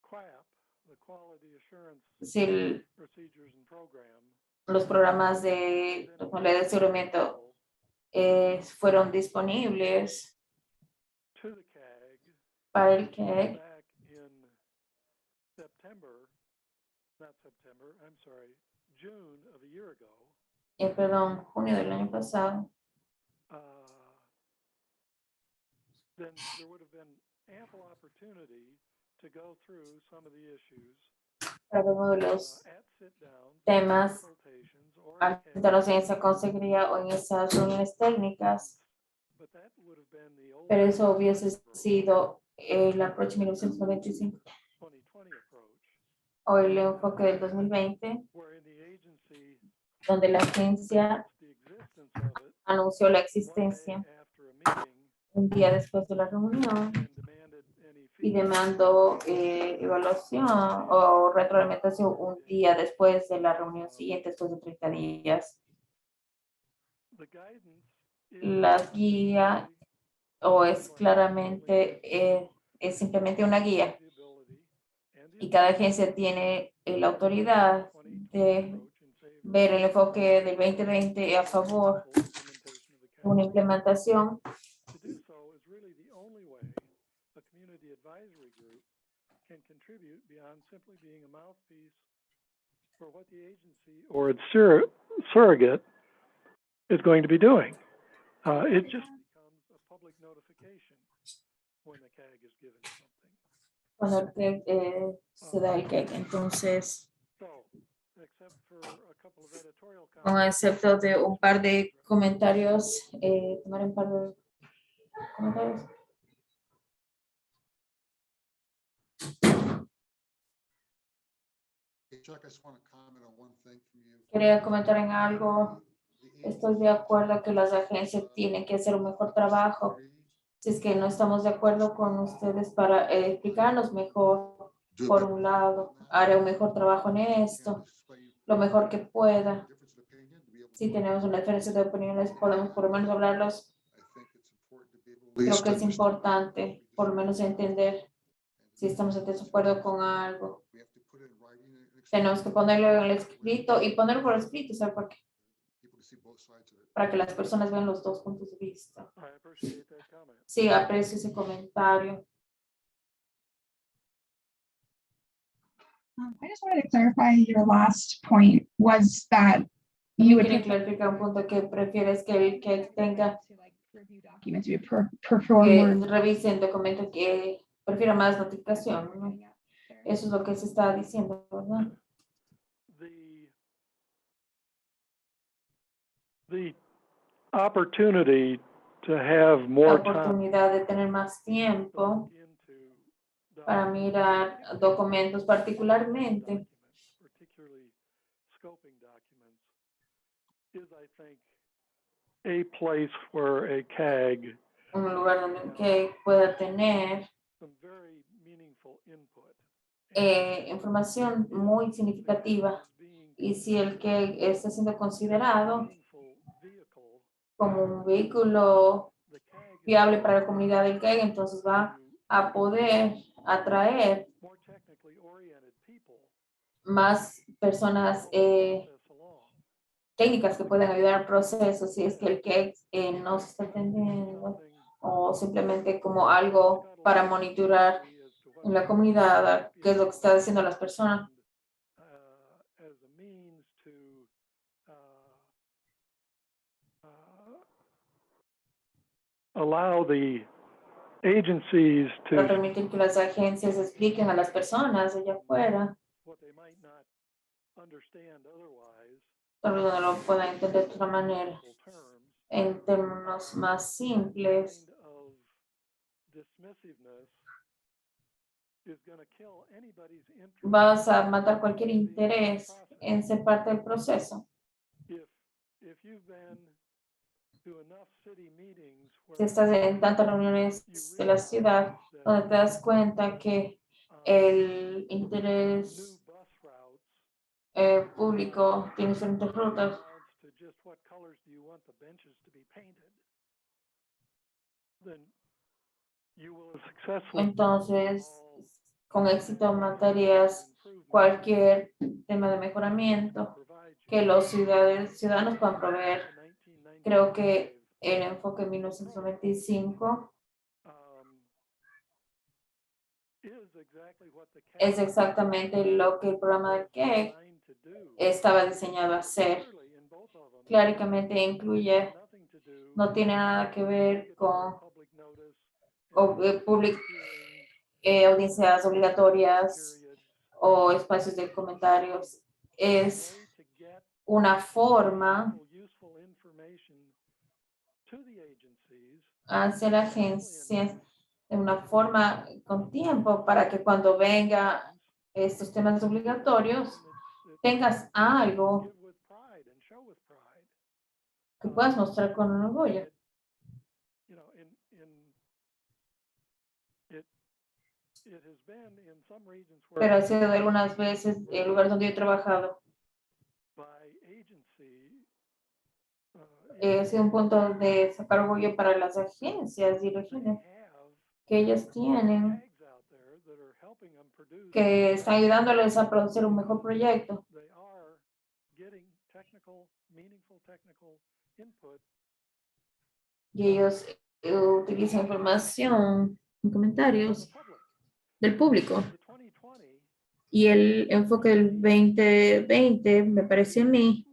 [SPEAKER 2] QAP, the Quality Assurance
[SPEAKER 1] si
[SPEAKER 2] Procedures and Program,
[SPEAKER 1] los programas de responsabilidad de aseguramiento fueron disponibles
[SPEAKER 2] to the CAG
[SPEAKER 1] para el CAG
[SPEAKER 2] back in September, not September, I'm sorry, June of a year ago.
[SPEAKER 1] perdón, junio del año pasado,
[SPEAKER 2] Then there would have been ample opportunity to go through some of the issues
[SPEAKER 1] para ver uno de los
[SPEAKER 2] at sit-downs,
[SPEAKER 1] temas
[SPEAKER 2] consultations, or
[SPEAKER 1] al
[SPEAKER 2] at CAG.
[SPEAKER 1] sentarnos en esa consejería o en esas reuniones técnicas,
[SPEAKER 2] But that would have been the old
[SPEAKER 1] pero eso hubiese sido el approach 1995
[SPEAKER 2] 2020 approach,
[SPEAKER 1] o el enfoque del 2020,
[SPEAKER 2] wherein the agency
[SPEAKER 1] donde la agencia
[SPEAKER 2] the existence of it
[SPEAKER 1] anunció la
[SPEAKER 2] one
[SPEAKER 1] existencia
[SPEAKER 2] day after a meeting
[SPEAKER 1] un día después de la reunión
[SPEAKER 2] and demanded any
[SPEAKER 1] y
[SPEAKER 2] feedback.
[SPEAKER 1] demandó evaluación o retroalimentación un día después de la reunión siguiente, después de 30 días.
[SPEAKER 2] The guidance is
[SPEAKER 1] La guía o es claramente, es simplemente una guía
[SPEAKER 2] the ability and the
[SPEAKER 1] y cada agencia tiene la autoridad de ver el enfoque del 2020 a favor de una implementación.
[SPEAKER 2] To do so is really the only way a community advisory group can contribute beyond simply being a mouthpiece for what the agency or its surrogate is going to be doing. It just becomes a public notification when the CAG is given something.
[SPEAKER 1] Cuando el que, se da el que entonces,
[SPEAKER 2] So, except for a couple of editorial
[SPEAKER 1] con
[SPEAKER 2] comments,
[SPEAKER 1] excepto de un par de comentarios, tomar un par de comentarios.
[SPEAKER 3] Hey, Chuck, I just want to comment on one thing from you.
[SPEAKER 1] Quería comentar en algo. Estoy de acuerdo que las agencias tienen que hacer un mejor trabajo. Si es que no estamos de acuerdo con ustedes para explicarnos mejor, por un lado, haré un mejor trabajo en esto, lo mejor que pueda. Si tenemos una diferencia de opiniones, podemos por lo menos hablarlos. Creo que es importante, por lo menos entender si estamos en desacuerdo con algo. Tenemos que ponerlo en el escrito y ponerlo por escrito, ¿sabes por qué? Para que las personas vean los dos puntos de vista.
[SPEAKER 2] I appreciate that comment.
[SPEAKER 1] Sí, aprecio ese comentario.
[SPEAKER 4] I just wanted to clarify your last point was that you would
[SPEAKER 1] Quiero clarificar un punto que prefieres que el que tenga
[SPEAKER 4] to like review documents, you prefer
[SPEAKER 1] que
[SPEAKER 4] more.
[SPEAKER 1] revisen documentos que prefiera más notificación, ¿no? Eso es lo que se está diciendo, ¿verdad?
[SPEAKER 2] The opportunity to have
[SPEAKER 1] La
[SPEAKER 2] more time
[SPEAKER 1] oportunidad de tener más tiempo
[SPEAKER 2] into
[SPEAKER 1] para mirar documentos, particularmente
[SPEAKER 2] particularly scoping documents, is I think a place where a CAG
[SPEAKER 1] un lugar donde que pueda tener
[SPEAKER 2] some very meaningful input.
[SPEAKER 1] información muy significativa. Y si el que está siendo considerado como un vehículo viable para la comunidad del CAG, entonces va a poder atraer más personas técnicas que pueden ayudar al proceso, si es que el CAG no se está atendiendo o simplemente como algo para monitorar en la comunidad qué es lo que está diciendo las personas.
[SPEAKER 2] Allow the agencies
[SPEAKER 1] Para
[SPEAKER 2] to
[SPEAKER 1] permitir que las agencias expliquen a las personas allá afuera,
[SPEAKER 2] what they might not understand otherwise,
[SPEAKER 1] tal vez no lo puedan entender de otra manera,
[SPEAKER 2] terms,
[SPEAKER 1] en términos más simples.
[SPEAKER 2] kind of dismissiveness is going to kill anybody's interest.
[SPEAKER 1] Vas a matar cualquier interés en ser parte del proceso.
[SPEAKER 2] If you've been to enough city meetings
[SPEAKER 1] Si
[SPEAKER 2] where
[SPEAKER 1] estás en tantas reuniones de la ciudad, donde te das cuenta que el
[SPEAKER 2] new
[SPEAKER 1] interés
[SPEAKER 2] bus routes
[SPEAKER 1] público tiene diferentes rutas,
[SPEAKER 2] amounts to just what colors do you want the benches to be painted, then you will have successfully
[SPEAKER 1] entonces con éxito matarías cualquier tema de mejoramiento que los ciudadanos puedan proveer. Creo que el enfoque 1995 es exactamente lo que el programa de KEC estaba diseñado a hacer. Claramente incluye, no tiene nada que ver con audiencias obligatorias o espacios de comentarios. Es una forma hacia la agencia de una forma con tiempo para que cuando venga estos temas obligatorios tengas algo que puedas mostrar con orgullo. Pero ha sido algunas veces el lugar donde yo he trabajado. Ha sido un punto de sacar orgullo para las agencias y regiones que ellas tienen, que están ayudándoles a producir un mejor proyecto. Y ellos utilizan información en comentarios del público. Y el enfoque del 2020, me parece a mí,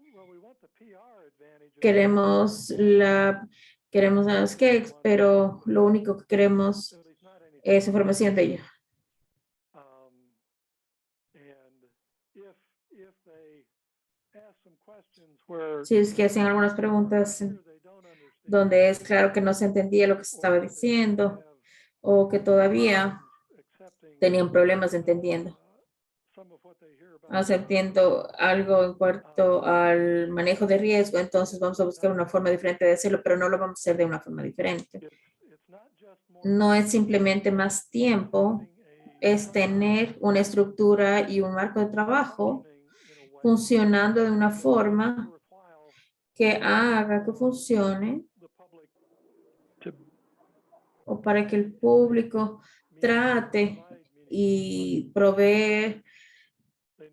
[SPEAKER 1] queremos a los cakes, pero lo único que queremos es información de ellos. Si es que hacen algunas preguntas donde es claro que no se entendía lo que se estaba diciendo o que todavía tenían problemas entendiendo. Aceptando algo en cuanto al manejo de riesgo, entonces vamos a buscar una forma diferente de hacerlo, pero no lo vamos a hacer de una forma diferente. No es simplemente más tiempo, es tener una estructura y un marco de trabajo funcionando de una forma que haga que funcione o para que el público trate y provee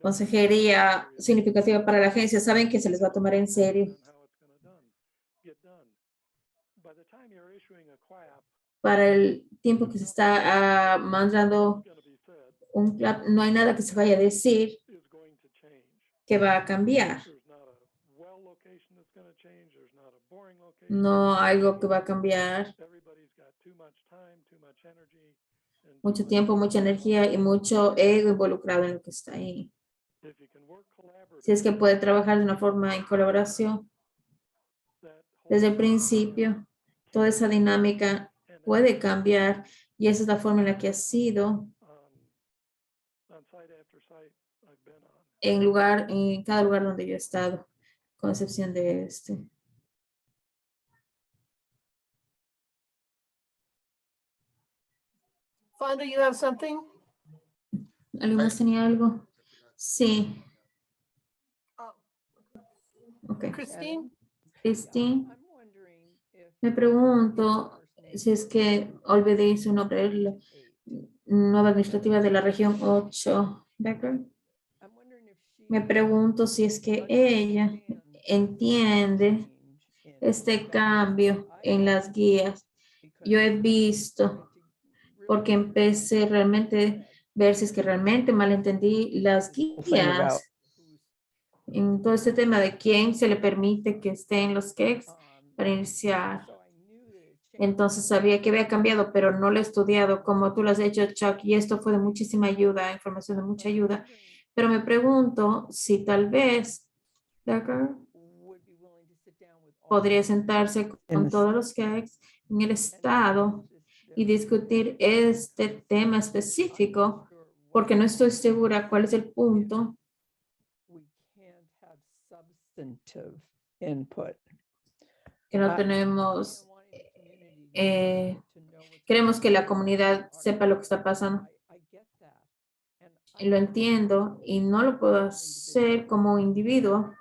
[SPEAKER 1] consejería significativa para la agencia. Saben que se les va a tomar en serio. Para el tiempo que se está mandando un clap, no hay nada que se vaya a decir que va a cambiar. No algo que va a cambiar. Mucho tiempo, mucha energía y mucho ego involucrado en lo que está ahí. Si es que puede trabajar de una forma en colaboración desde el principio, toda esa dinámica puede cambiar y esa es la forma en la que ha sido en cada lugar donde yo he estado, con excepción de este.
[SPEAKER 6] Fonda, you have something?
[SPEAKER 1] ¿Alguien más tenía algo? Sí. Ok.
[SPEAKER 6] Christine?
[SPEAKER 1] Christine, me pregunto si es que olvidé su nombre, la nueva administrativa de la región 8, Becker. Me pregunto si es que ella entiende este cambio en las guías. Yo he visto, porque empecé realmente a ver si es que realmente malentendí las guías en todo este tema de quién se le permite que esté en los cakes para iniciar. Entonces sabía que había cambiado, pero no lo he estudiado como tú lo has hecho, Chuck, y esto fue de muchísima ayuda, información de mucha ayuda. Pero me pregunto si tal vez Becker podría sentarse con todos los cakes en el estado y discutir este tema específico, porque no estoy segura cuál es el punto. que no tenemos, queremos que la comunidad sepa lo que está pasando. Y lo entiendo y no lo puedo hacer como individuo.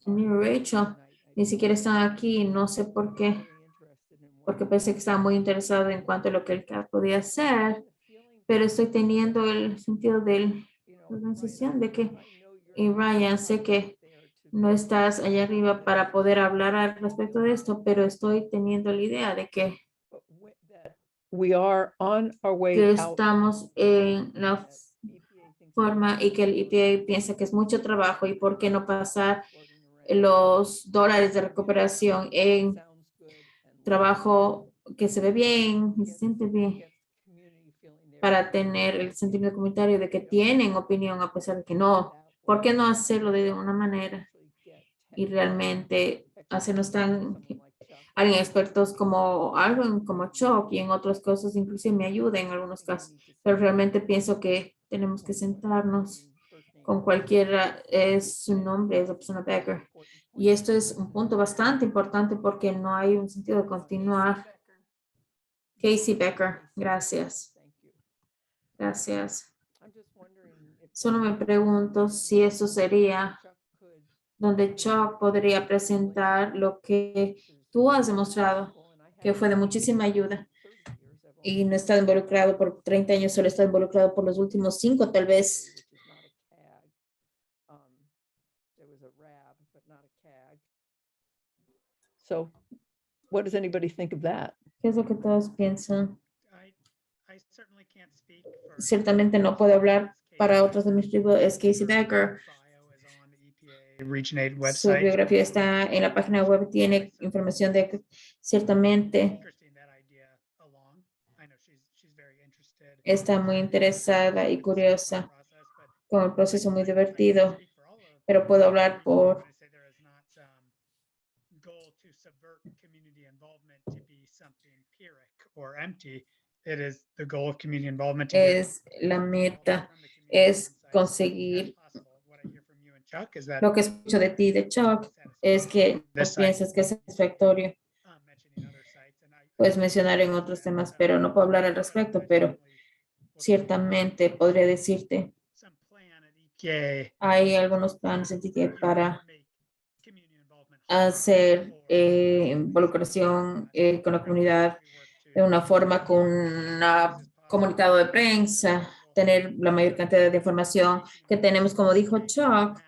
[SPEAKER 1] Ni Rachel ni siquiera están aquí, no sé por qué, porque pensé que estaba muy interesado en cuanto a lo que el CAP podía hacer, pero estoy teniendo el sentido de la organización de que, y Ryan, sé que no estás allá arriba para poder hablar al respecto de esto, pero estoy teniendo la idea de que
[SPEAKER 5] We are on our way
[SPEAKER 1] que
[SPEAKER 5] out.
[SPEAKER 1] estamos en la forma y que el EPA piensa que es mucho trabajo y por qué no pasar los dólares de recuperación en trabajo que se ve bien y se siente bien para tener el sentimiento comunitario de que tienen opinión a pesar de que no. ¿Por qué no hacerlo de una manera y realmente hacernos tan alguien expertos como algo como Chuck y en otras cosas inclusive me ayuda en algunos casos, pero realmente pienso que tenemos que sentarnos con cualquiera es su nombre, es la persona Becker. Y esto es un punto bastante importante porque no hay un sentido de continuar. Casey Becker, gracias. Gracias. Solo me pregunto si eso sería donde Chuck podría presentar lo que tú has demostrado, que fue de muchísima ayuda. Y no está involucrado por 30 años, solo está involucrado por los últimos 5, tal vez.
[SPEAKER 5] So, what does anybody think of that?
[SPEAKER 1] ¿Qué es lo que todos piensan?
[SPEAKER 6] I certainly can't speak for-
[SPEAKER 1] Ciertamente no puedo hablar para otros de mis libros, es Casey Becker.
[SPEAKER 6] Bio is on the EPA Regionate
[SPEAKER 1] Su
[SPEAKER 6] website.
[SPEAKER 1] biografía está en la página web, tiene información de que ciertamente
[SPEAKER 6] Interesting that idea along. I know she's very interested.
[SPEAKER 1] está muy interesada y curiosa
[SPEAKER 6] Process, but
[SPEAKER 1] con el proceso muy
[SPEAKER 6] I can't
[SPEAKER 1] divertido,
[SPEAKER 6] speak for all of
[SPEAKER 1] pero puedo hablar por,
[SPEAKER 6] when I say there is not some goal to subvert community involvement to be something pyrrhic or empty. It is the goal of community involvement to get
[SPEAKER 1] es la meta,
[SPEAKER 6] from the community
[SPEAKER 1] es
[SPEAKER 6] insights as
[SPEAKER 1] conseguir
[SPEAKER 6] possible. What I hear from you and Chuck is that
[SPEAKER 1] lo que escucho de ti, de Chuck, es que no
[SPEAKER 6] This site.
[SPEAKER 1] piensas que es satisfactorio.
[SPEAKER 6] Mentioning other sites, and
[SPEAKER 1] Puedes mencionar en otros temas, pero no puedo hablar al respecto, pero ciertamente podría decirte,
[SPEAKER 6] some plan at EPA
[SPEAKER 1] hay algunos planes en TTA para
[SPEAKER 6] make community involvement
[SPEAKER 1] hacer involucración con la comunidad de una forma con un comunicado de prensa, tener la mayor cantidad de información que tenemos, como dijo Chuck,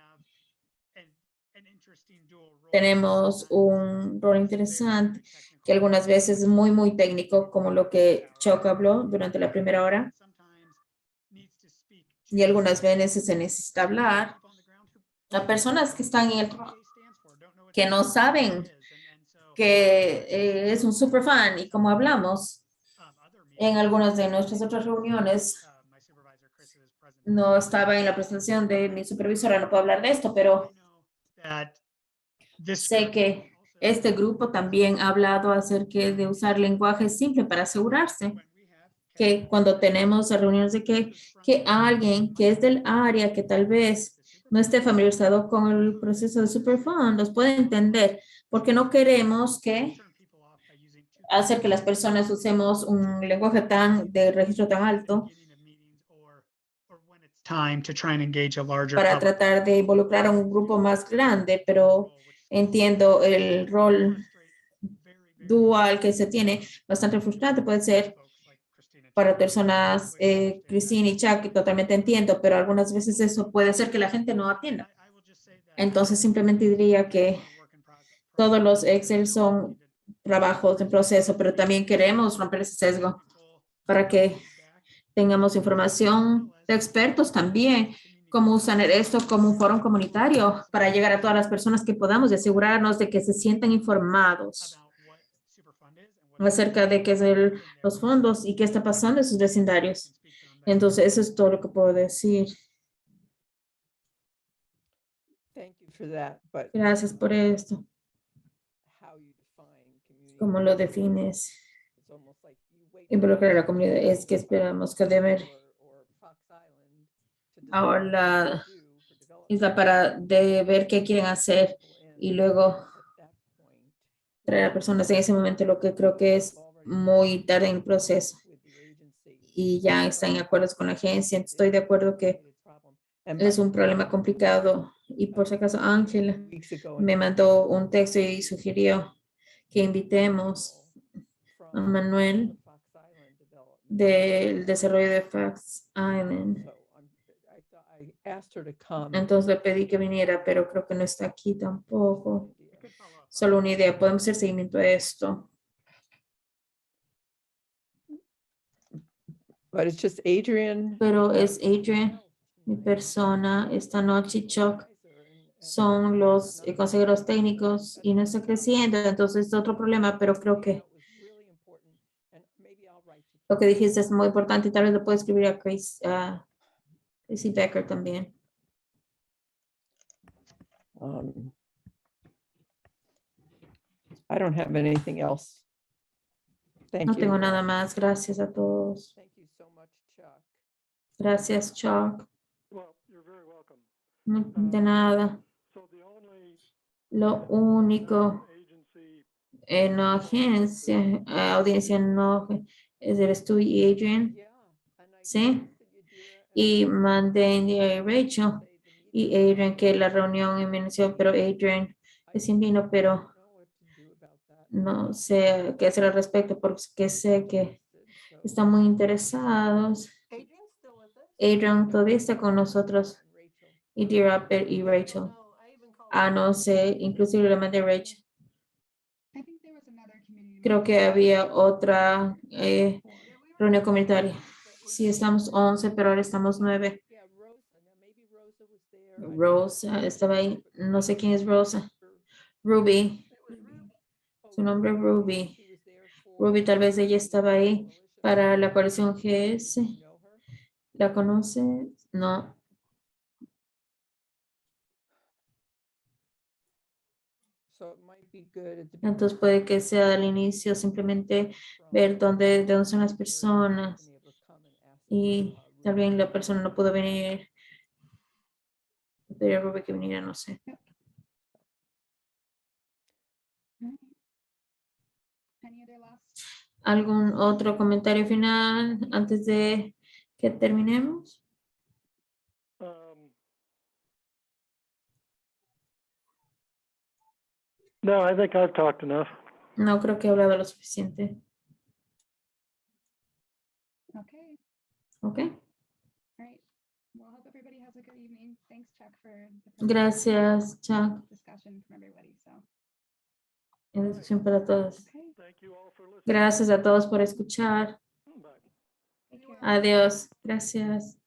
[SPEAKER 1] tenemos un rol interesante que algunas veces es muy, muy técnico, como lo que Chuck habló durante la primera hora, y algunas veces se necesita hablar a personas que están en el trabajo, que no saben que es un super fan, y como hablamos en algunas de nuestras otras reuniones, no estaba en la presentación de mi supervisora, no puedo hablar de esto, pero sé que este grupo también ha hablado acerca de usar lenguaje simple para asegurarse que cuando tenemos reuniones de que alguien que es del área, que tal vez no esté familiarizado con el proceso de Superfund, los puede entender, porque no queremos que hacer que las personas usemos un lenguaje de registro tan alto
[SPEAKER 6] time to try and engage a larger
[SPEAKER 1] para
[SPEAKER 6] public.
[SPEAKER 1] tratar de involucrar a un grupo más grande, pero entiendo el rol dual que se tiene, bastante frustrante puede ser para personas, Christine y Chuck, totalmente entiendo, pero algunas veces eso puede ser que la gente no atienda. Entonces simplemente diría que todos los Excel son trabajos en proceso, pero también queremos romper ese sesgo para que tengamos información de expertos también, cómo usan esto como un foro comunitario para llegar a todas las personas que podamos y asegurarnos de que se sientan informados acerca de qué es los fondos y qué está pasando en sus vecindarios. Entonces, eso es todo lo que puedo decir.
[SPEAKER 5] Thank you for that, but
[SPEAKER 1] Gracias por esto.
[SPEAKER 5] how you define community
[SPEAKER 1] ¿Cómo lo
[SPEAKER 5] involvement,
[SPEAKER 1] defines?
[SPEAKER 5] it's almost like you wait
[SPEAKER 1] Involucrar a la comunidad. Es que esperamos que Denver
[SPEAKER 5] or Fox Island to decide
[SPEAKER 1] ahora
[SPEAKER 5] what
[SPEAKER 1] la
[SPEAKER 5] to do for development.
[SPEAKER 1] isla para de ver qué quieren hacer y luego
[SPEAKER 5] At that point,
[SPEAKER 1] traer a personas en ese momento, lo que creo que es muy tarde en el proceso y ya están en acuerdos con la agencia. Estoy de acuerdo que es un problema complicado y por si acaso Ángela me mandó un texto y sugirió que invitemos a Manuel del desarrollo de Fox Island. Entonces le pedí que viniera, pero creo que no está aquí tampoco. Solo una idea, podemos hacer seguimiento a esto.
[SPEAKER 5] But it's just Adrian.
[SPEAKER 1] Pero es Adrian, mi persona, esta noche y Chuck son los consejeros técnicos y no está creciendo, entonces es otro problema, pero creo que lo que dijiste es muy importante y tal vez lo puedo escribir a Chrissy Becker también.
[SPEAKER 5] I don't have anything else. Thank
[SPEAKER 1] No
[SPEAKER 5] you.
[SPEAKER 1] tengo nada más, gracias a todos.
[SPEAKER 5] Thank you so much, Chuck.
[SPEAKER 1] Gracias, Chuck.
[SPEAKER 2] Well, you're very welcome.
[SPEAKER 1] De nada.
[SPEAKER 2] So the only
[SPEAKER 1] Lo único
[SPEAKER 2] agency
[SPEAKER 1] no agencia, audiencia no, eres tú y Adrian,
[SPEAKER 5] Yeah, and I
[SPEAKER 1] ¿sí?
[SPEAKER 5] texted Yadira and
[SPEAKER 1] Y mandé a Rachel y Adrian que la reunión inició, pero Adrian recién vino, pero
[SPEAKER 5] know what to do about that.
[SPEAKER 1] no sé qué hacer al respecto porque sé que están muy interesados. Adrian todavía está con nosotros y Dira y Rachel. No sé, inclusive le mandé a Rachel.
[SPEAKER 4] I think there was another community.
[SPEAKER 1] Creo que había otra reunión comunitaria. Sí, estamos 11, pero ahora estamos 9.
[SPEAKER 5] Yeah, Rosa, now maybe Rosa was there. I don't know.
[SPEAKER 1] Rosa estaba ahí. No sé quién es Rosa. Ruby. Su nombre es Ruby.
[SPEAKER 5] She was there for
[SPEAKER 1] Ruby, tal vez ella estaba ahí para la coalición GS.
[SPEAKER 5] you know her?
[SPEAKER 1] ¿La conoce? No.
[SPEAKER 5] So it might be good at the
[SPEAKER 1] Entonces puede que sea al inicio simplemente ver de dónde son las personas y tal vez la persona no pudo venir. Pero Ruby que viniera, no sé.
[SPEAKER 4] Any other last?
[SPEAKER 1] ¿Algún otro comentario final antes de que terminemos?
[SPEAKER 2] No, I think I've talked enough.
[SPEAKER 1] No creo que he hablado lo suficiente.
[SPEAKER 4] Okay,
[SPEAKER 1] ¿Ok?
[SPEAKER 4] all right. Well, hope everybody has a good evening. Thanks, Chuck, for the
[SPEAKER 1] Gracias, Chuck.
[SPEAKER 4] discussion from everybody. So,
[SPEAKER 1] Educación para todos.
[SPEAKER 4] okay,
[SPEAKER 2] Thank you all for listening.
[SPEAKER 1] Gracias a todos por escuchar.
[SPEAKER 2] Bye.
[SPEAKER 4] take care.
[SPEAKER 1] Adiós. Gracias.